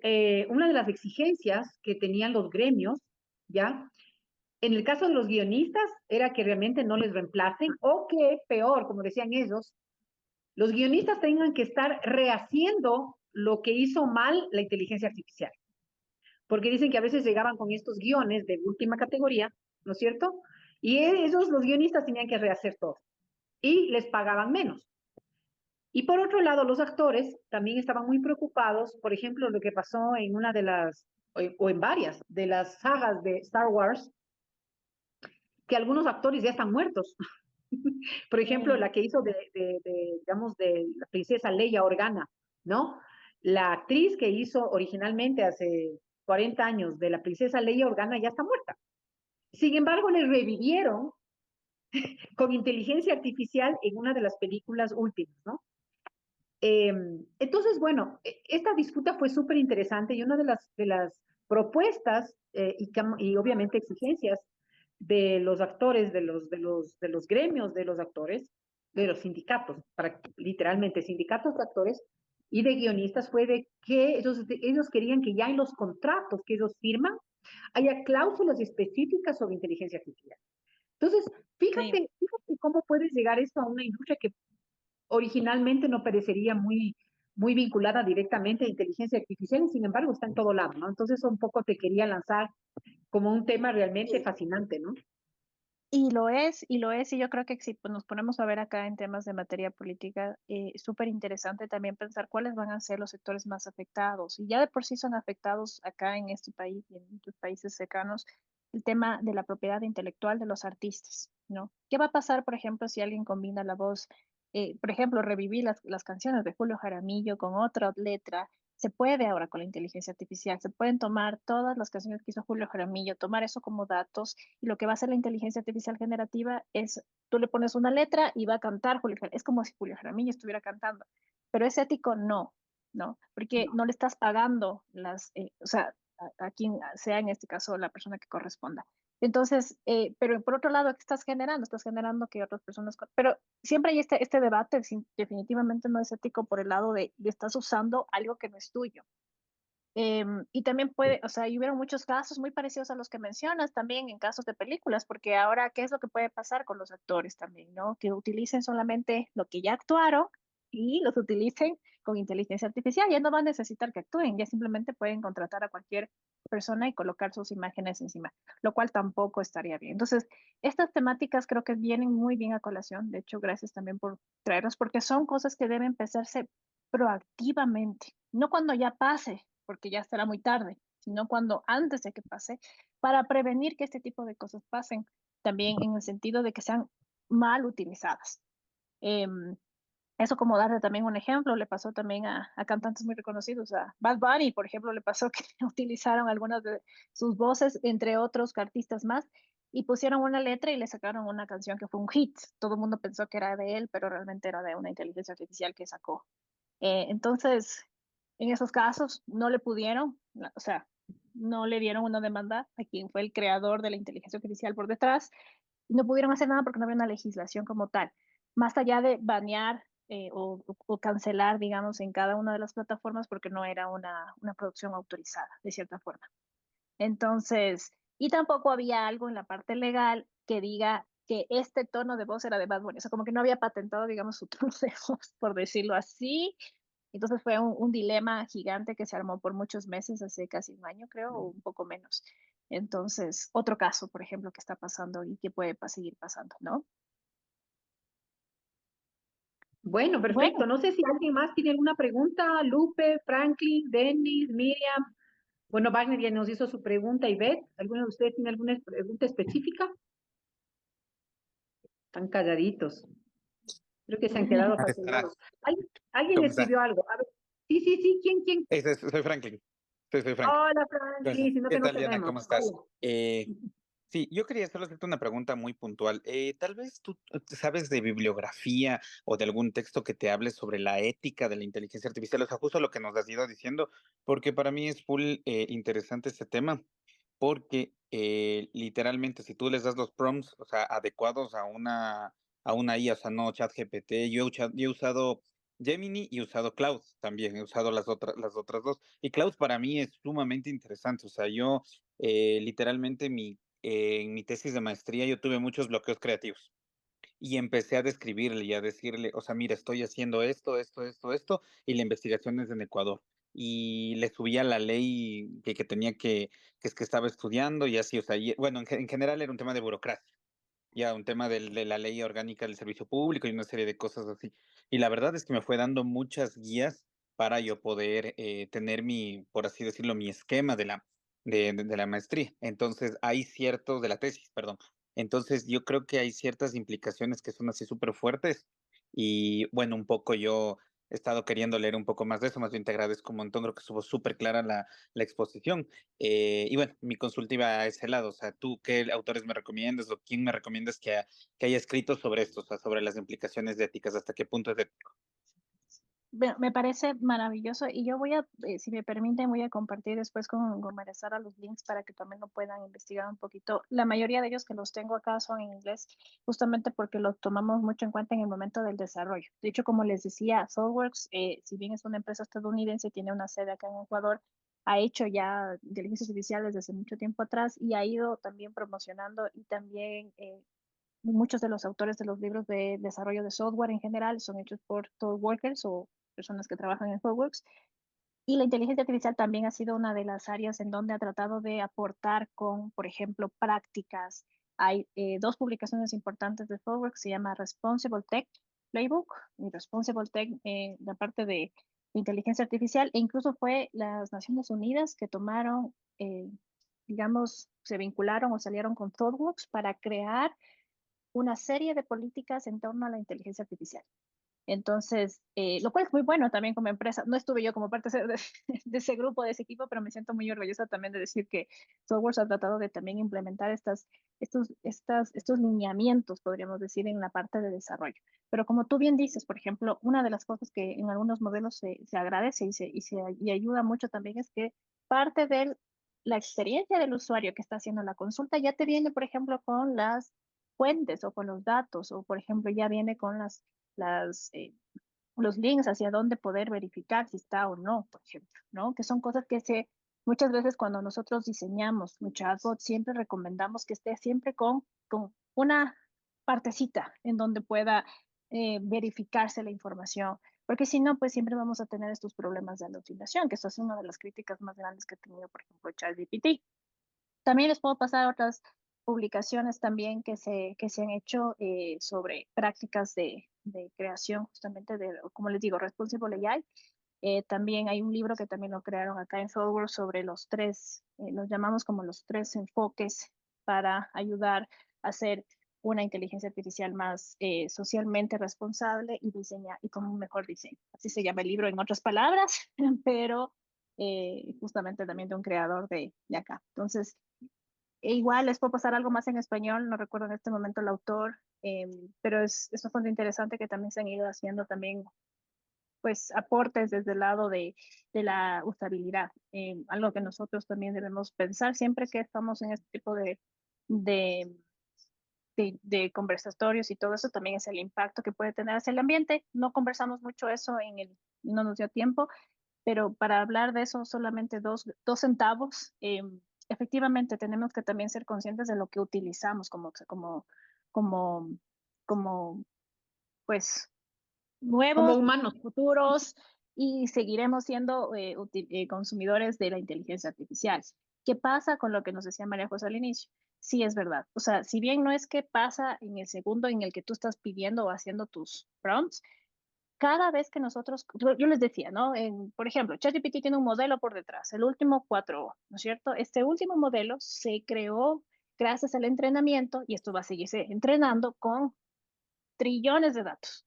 una de las exigencias que tenían los gremios, ¿ya? En el caso de los guionistas, era que realmente no les reemplacen o que, peor, como decían ellos, los guionistas tengan que estar rehaciendo lo que hizo mal la inteligencia artificial. Porque dicen que a veces llegaban con estos guiones de última categoría, ¿no es cierto? Y ellos, los guionistas, tenían que rehacer todo y les pagaban menos. Y por otro lado, los actores también estaban muy preocupados, por ejemplo, lo que pasó en una de las, o en varias de las sagas de Star Wars, que algunos actores ya están muertos. Por ejemplo, la que hizo digamos, de la princesa Leia Organa, ¿no? La actriz que hizo originalmente hace 40 años de la princesa Leia Organa ya está muerta. Sin embargo, le revivieron con inteligencia artificial en una de las películas últimas, ¿no? Entonces, bueno, esta disputa fue súper interesante y una de las propuestas y obviamente exigencias de los actores, de los gremios de los actores, de los sindicatos, literalmente sindicatos de actores y de guionistas, fue de que ellos querían que ya en los contratos que ellos firman haya cláusulas específicas sobre inteligencia artificial. Entonces, fíjate cómo puedes llegar esto a una industria que originalmente no parecería muy vinculada directamente a inteligencia artificial y sin embargo está en todo lado, ¿no? Entonces un poco te quería lanzar como un tema realmente fascinante, ¿no? Y lo es, y yo creo que si pues, nos ponemos a ver acá en temas de materia política, es súper interesante también pensar cuáles van a ser los sectores más afectados. Y ya de por sí son afectados acá en este país y en muchos países cercanos, el tema de la propiedad intelectual de los artistas, ¿no? ¿Qué va a pasar, por ejemplo, si alguien combina la voz, por ejemplo, revivir las canciones de Julio Jaramillo con otra letra? Se puede ahora con la inteligencia artificial, se pueden tomar todas las canciones que hizo Julio Jaramillo, tomar eso como datos y lo que va a hacer la inteligencia artificial generativa es, tú le pones una letra y va a cantar Julio Jaramillo. Es como si Julio Jaramillo estuviera cantando. Pero es ético, no, ¿no? Porque No. no le estás pagando o sea, a quien sea en este caso la persona que corresponda. Entonces, pero por otro lado, ¿qué estás generando? Estás generando que otras personas... Pero siempre hay este debate, definitivamente no es ético por el lado de estás usando algo que no es tuyo. Y también puede, o sea, y hubieron muchos casos muy parecidos a los que mencionas también en casos de películas, porque ahora, ¿qué es lo que puede pasar con los actores también, no? Que utilicen solamente lo que ya actuaron y los utilicen con inteligencia artificial. Ya no van a necesitar que actúen, ya simplemente pueden contratar a cualquier persona y colocar sus imágenes encima, lo cual tampoco estaría bien. Entonces, estas temáticas creo que vienen muy bien a colación. De hecho, gracias también por traerlos, porque son cosas que deben empezarse proactivamente, no cuando ya pase, porque ya será muy tarde, sino cuando antes de que pase, para prevenir que este tipo de cosas pasen, también en el sentido de que sean mal utilizadas. Em, Eso como darle también un ejemplo, le pasó también a cantantes muy reconocidos, a Bad Bunny, por ejemplo, le pasó que utilizaron algunas de sus voces, entre otros artistas más, y pusieron una letra y le sacaron una canción que fue un hit. Todo el mundo pensó que era de él, pero realmente era de una inteligencia artificial que sacó. Entonces, en esos casos no le pudieron, o sea, no le dieron una demanda a quien fue el creador de la inteligencia artificial por detrás, y no pudieron hacer nada porque no había una legislación como tal, más allá de banear o cancelar, digamos, en cada una de las plataformas porque no era una producción autorizada, de cierta forma. Entonces, y tampoco había algo en la parte legal que diga que este tono de voz era de Bad Bunny, o sea, como que no había patentado, digamos, su tono de voz, por decirlo así. Entonces fue un dilema gigante que se armó por muchos meses, hace casi un año, creo, o un poco menos. Entonces, otro caso, por ejemplo, que está pasando y que puede seguir pasando, ¿no? Bueno, perfecto. Bueno, No sé si alguien más tiene alguna pregunta. Lupe, Franklin, Dennis, Miriam. Bueno, Wagner ya nos hizo su pregunta. Ivette, ¿alguno de ustedes tiene alguna pregunta específica? Están calladitos. Creo que se han quedado Sara, fascinados. ¿Alguien ¿cómo está? escribió algo? A ver. Sí, sí, sí. ¿Quién? Soy Franklin. Soy Franklin. Hola, Franklin. Si no ¿Qué te tal, Diana? ¿Cómo conocemos. estás? Vaya. Sí, yo quería solo hacerte una pregunta muy puntual. Tal vez tú sabes de bibliografía o de algún texto que te hable sobre la ética de la inteligencia artificial, o sea, justo lo que nos has ido diciendo, porque para mí es full interesante este tema, porque literalmente si tú les das los prompts, o sea, adecuados a una IA, o sea, no ChatGPT, yo he usado Gemini y he usado Claude también, he usado las otras dos, y Claude para mí es sumamente interesante, o sea, yo literalmente en mi tesis de maestría yo tuve muchos bloqueos creativos y empecé a describirle y a decirle, o sea, mira, estoy haciendo esto, y la investigación es en Ecuador. Y le subía la ley que tenía que es que estaba estudiando y así, o sea, bueno, en general era un tema de burocracia, ya un tema de la ley orgánica del servicio público y una serie de cosas así. Y la verdad es que me fue dando muchas guías para yo poder tener mi, por así decirlo, mi esquema de la maestría. Entonces, hay ciertos, de la tesis, perdón. Entonces, yo creo que hay ciertas implicaciones que son así súper fuertes. Y bueno, un poco yo he estado queriendo leer un poco más de eso, más bien te agradezco un montón, creo que estuvo súper clara la exposición. Y bueno, mi consulta iba a ese lado, o sea, ¿tú qué autores me recomiendas o quién me recomiendas que haya escrito sobre esto, o sea, sobre las implicaciones de éticas, hasta qué punto es ético? Bueno, me parece maravilloso y yo voy a, si me permiten, voy a compartir después con María Sara los links para que también lo puedan investigar un poquito. La mayoría de ellos que los tengo acá son en inglés, justamente porque los tomamos mucho en cuenta en el momento del desarrollo. De hecho, como les decía, ThoughtWorks, si bien es una empresa estadounidense, tiene una sede acá en Ecuador, ha hecho ya inteligencia artificial desde hace mucho tiempo atrás y ha ido también promocionando y también muchos de los autores de los libros de desarrollo de software en general son hechos por ThoughtWorkers o personas que trabajan en ThoughtWorks. Y la inteligencia artificial también ha sido una de las áreas en donde ha tratado de aportar con, por ejemplo, prácticas. Hay dos publicaciones importantes de ThoughtWorks, se llama Responsible Tech Playbook y Responsible Tech, la parte de inteligencia artificial, e incluso fue las Naciones Unidas que tomaron, digamos, se vincularon o salieron con ThoughtWorks para crear una serie de políticas en torno a la inteligencia artificial. Entonces, lo cual es muy bueno también como empresa. No estuve yo como parte de ese grupo, de ese equipo, pero me siento muy orgullosa también de decir que Softworks ha tratado de también implementar estos lineamientos, podríamos decir, en la parte de desarrollo. Pero como tú bien dices, por ejemplo, una de las cosas que en algunos modelos se agradece y ayuda mucho también es que parte de la experiencia del usuario que está haciendo la consulta ya te viene, por ejemplo, con las fuentes o con los datos, o por ejemplo, ya viene con las, los links hacia dónde poder verificar si está o no, por ejemplo, ¿no? Que son cosas que muchas veces cuando nosotros diseñamos un chatbot, siempre recomendamos que esté siempre con una partecita en donde pueda verificarse la información, porque si no, pues siempre vamos a tener estos problemas de alucinación, que eso es una de las críticas más grandes que ha tenido, por ejemplo, ChatGPT. También les puedo pasar otras publicaciones también que se han hecho sobre prácticas de creación justamente de, como les digo, Responsible AI. También hay un libro que también lo crearon acá en Software sobre los tres, los llamamos como los tres enfoques para ayudar a hacer una inteligencia artificial más socialmente responsable y y con un mejor diseño. Así se llama el libro en otras palabras, pero justamente también de un creador de acá. Entonces, igual les puedo pasar algo más en español, no recuerdo en este momento el autor, pero es bastante interesante que también se han ido haciendo también pues aportes desde el lado de la usabilidad, algo que nosotros también debemos pensar siempre que estamos en este tipo de, de conversatorios y todo eso, también es el impacto que puede tener hacia el ambiente. No conversamos mucho eso no nos dio tiempo, pero para hablar de eso solamente dos centavos. Efectivamente, tenemos que también ser conscientes de lo que utilizamos como, como, pues, Como nuevos, humanos. futuros, y seguiremos siendo consumidores de la inteligencia artificial. ¿Qué pasa con lo que nos decía María José al inicio? Sí, es verdad. O sea, si bien no es que pasa en el segundo en el que tú estás pidiendo o haciendo tus prompts, cada vez que nosotros, yo les decía, ¿no? Por ejemplo, ChatGPT tiene un modelo por detrás, el último 4, ¿no es cierto? Este último modelo se creó gracias al entrenamiento y esto va a seguirse entrenando con trillones de datos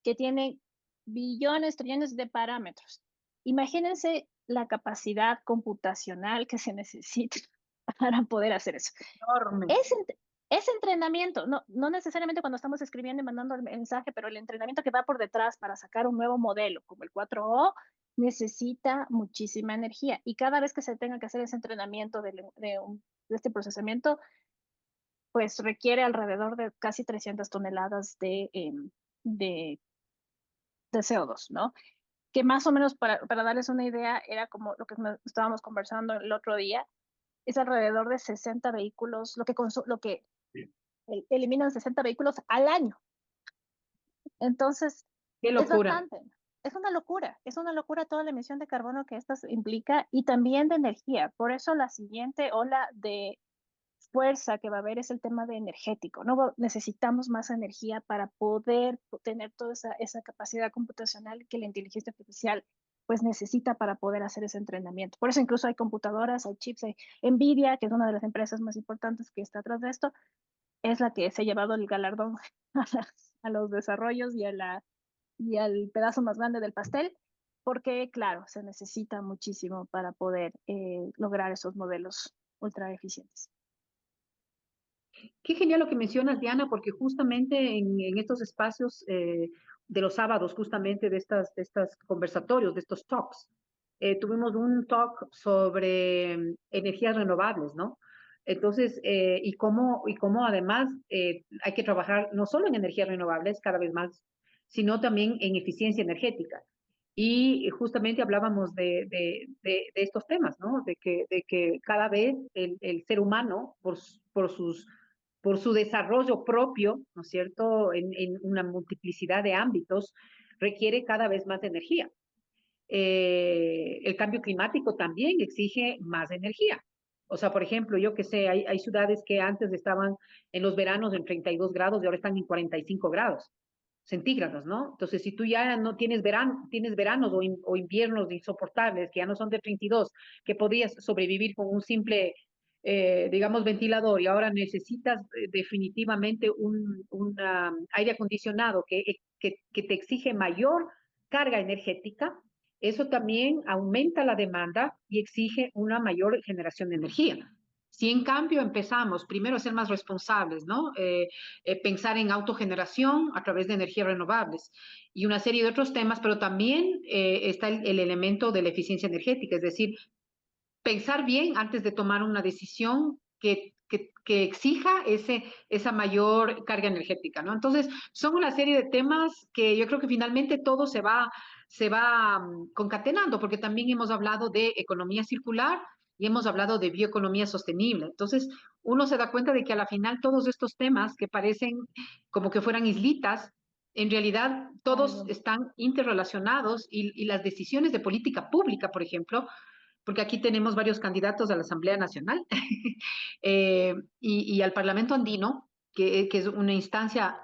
que tienen billones, trillones de parámetros. Imagínense la capacidad computacional que se necesita para poder hacer eso. Enorme. Ese entrenamiento, no necesariamente cuando estamos escribiendo y mandando el mensaje, pero el entrenamiento que va por detrás para sacar un nuevo modelo, como el 4O, necesita muchísima energía. Y cada vez que se tenga que hacer ese entrenamiento de este procesamiento, pues requiere alrededor de casi 300 toneladas de, de CO2, ¿no? Que más o menos, para darles una idea, era como lo que estábamos conversando el otro día, es alrededor de 60 vehículos, lo que eliminan 60 vehículos al año. Entonces, Qué es locura. bastante. Es una locura toda la emisión de carbono que esto implica y también de energía. Por eso la siguiente ola de fuerza que va a haber es el tema de energético. ¿No? Necesitamos más energía para poder tener toda esa capacidad computacional que la inteligencia artificial pues necesita para poder hacer ese entrenamiento. Por eso incluso hay computadoras, hay chips, hay Nvidia, que es una de las empresas más importantes que está atrás de esto, es la que se ha llevado el galardón a los desarrollos y al pedazo más grande del pastel, porque claro, se necesita muchísimo para poder lograr esos modelos ultra eficientes. Qué genial lo que mencionas, Diana, porque justamente en estos espacios de los sábados, justamente de estas conversatorios, de estos talks, tuvimos un talk sobre energías renovables, ¿no? Entonces, y cómo además hay que trabajar no solo en energías renovables cada vez más, sino también en eficiencia energética. Y justamente hablábamos de estos temas, ¿no? De que cada vez el ser humano, por su desarrollo propio, ¿no es cierto?, en una multiplicidad de ámbitos, requiere cada vez más energía. El cambio climático también exige más energía. O sea, por ejemplo, yo que sé, hay ciudades que antes estaban en los veranos en 32 grados y ahora están en 45 grados centígrados, ¿no? Entonces, si tú ya no tienes tienes veranos o inviernos insoportables, que ya no son de 32, que podías sobrevivir con un simple, digamos, ventilador y ahora necesitas definitivamente un aire acondicionado que te exige mayor carga energética, eso también aumenta la demanda y exige una mayor generación de energía. Si en cambio empezamos primero a ser más responsables, ¿no? Pensar en autogeneración a través de energías renovables y una serie de otros temas, pero también está el elemento de la eficiencia energética, es decir, pensar bien antes de tomar una decisión que exija esa mayor carga energética, ¿no? Entonces, son una serie de temas que yo creo que finalmente todo se va concatenando, porque también hemos hablado de economía circular y hemos hablado de bioeconomía sostenible. Entonces, uno se da cuenta de que a la final todos estos temas que parecen como que fueran islitas, en realidad todos están interrelacionados y las decisiones de política pública, por ejemplo, porque aquí tenemos varios candidatos a la Asamblea Nacional y al Parlamento Andino, que es una instancia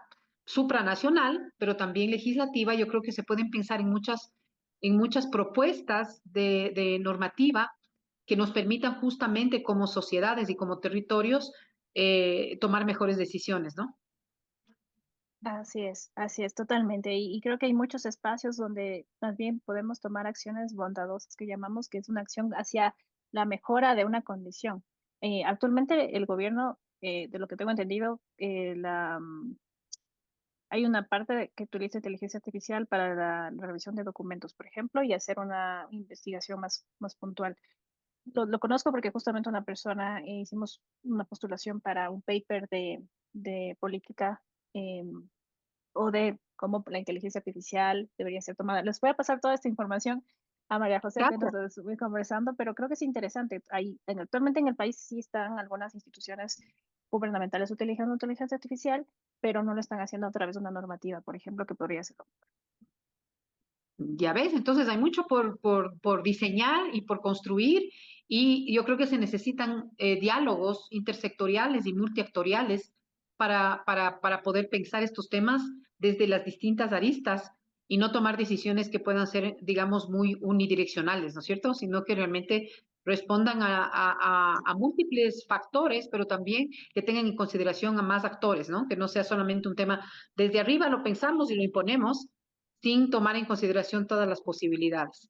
supranacional, pero también legislativa. Yo creo que se pueden pensar en muchas propuestas de normativa que nos permitan justamente como sociedades y como territorios tomar mejores decisiones, ¿no? Así es, totalmente. Y creo que hay muchos espacios donde más bien podemos tomar acciones bondadosas que llamamos que es una acción hacia la mejora de una condición. Actualmente el gobierno, de lo que tengo entendido, hay una parte que utiliza inteligencia artificial para la revisión de documentos, por ejemplo, y hacer una investigación más puntual. Lo conozco porque justamente una persona hicimos una postulación para un paper de política o de cómo la inteligencia artificial debería ser tomada. Les voy a pasar toda esta información a María José apenas Gracias. estuve conversando, pero creo que es interesante. Actualmente en el país sí están algunas instituciones gubernamentales utilizando inteligencia artificial, pero no lo están haciendo a través de una normativa, por ejemplo, que podría ser. Ya ves, entonces hay mucho por diseñar y por construir y yo creo que se necesitan diálogos intersectoriales y multiactoriales para poder pensar estos temas desde las distintas aristas y no tomar decisiones que puedan ser, digamos, muy unidireccionales, ¿no es cierto? Sino que realmente respondan a múltiples factores, pero también que tengan en consideración a más actores, ¿no? Que no sea solamente un tema desde arriba lo pensamos y lo imponemos sin tomar en consideración todas las posibilidades.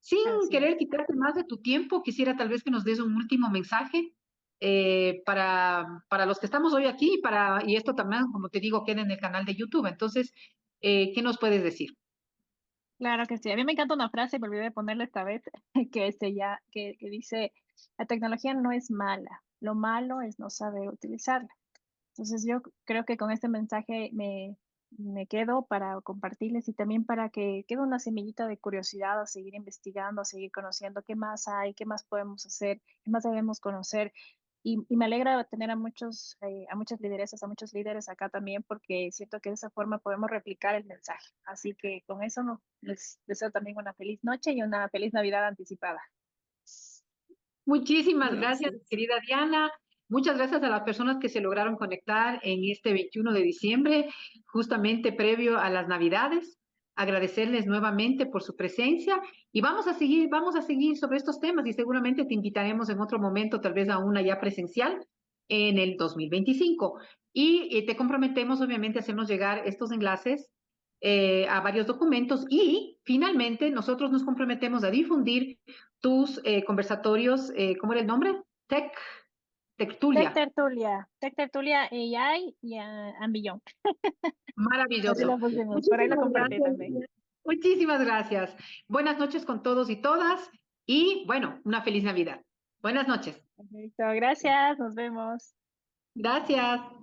Sin Así es. querer quitarte más de tu tiempo, quisiera tal vez que nos des un último mensaje. para los que estamos hoy aquí, y esto también, como te digo, queda en el canal de YouTube. Entonces, ¿qué nos puedes decir? Claro que sí. A mí me encanta una frase, me olvidé de ponerla esta vez, que dice, la tecnología no es mala, lo malo es no saber utilizarla. Entonces yo creo que con este mensaje me quedo para compartirles y también para que quede una semillita de curiosidad a seguir investigando, a seguir conociendo qué más hay, qué más podemos hacer, qué más debemos conocer. Y me alegra tener a muchas lideresas, a muchos líderes acá también, porque siento que de esa forma podemos replicar el mensaje. Así que con eso les deseo también una feliz noche y una feliz Navidad anticipada. Muchísimas gracias, Gracias. querida Diana. Muchas gracias a las personas que se lograron conectar en este 21 de diciembre, justamente previo a las Navidades. Agradecerles nuevamente por su presencia y vamos a seguir sobre estos temas y seguramente te invitaremos en otro momento, tal vez a una ya presencial en el 2025. Y te comprometemos, obviamente, a hacernos llegar estos enlaces a varios documentos y finalmente nosotros nos comprometemos a difundir tus conversatorios, ¿cómo era el nombre? Tertulia. Tech Tertulia AI y Ambillón. Así Maravilloso. lo pusimos, por ahí lo Muchísimas compartí gracias. también. Muchísimas gracias. Buenas noches con todos y todas y bueno, una feliz Navidad. Buenas noches. Perfecto, gracias, nos vemos. Gracias.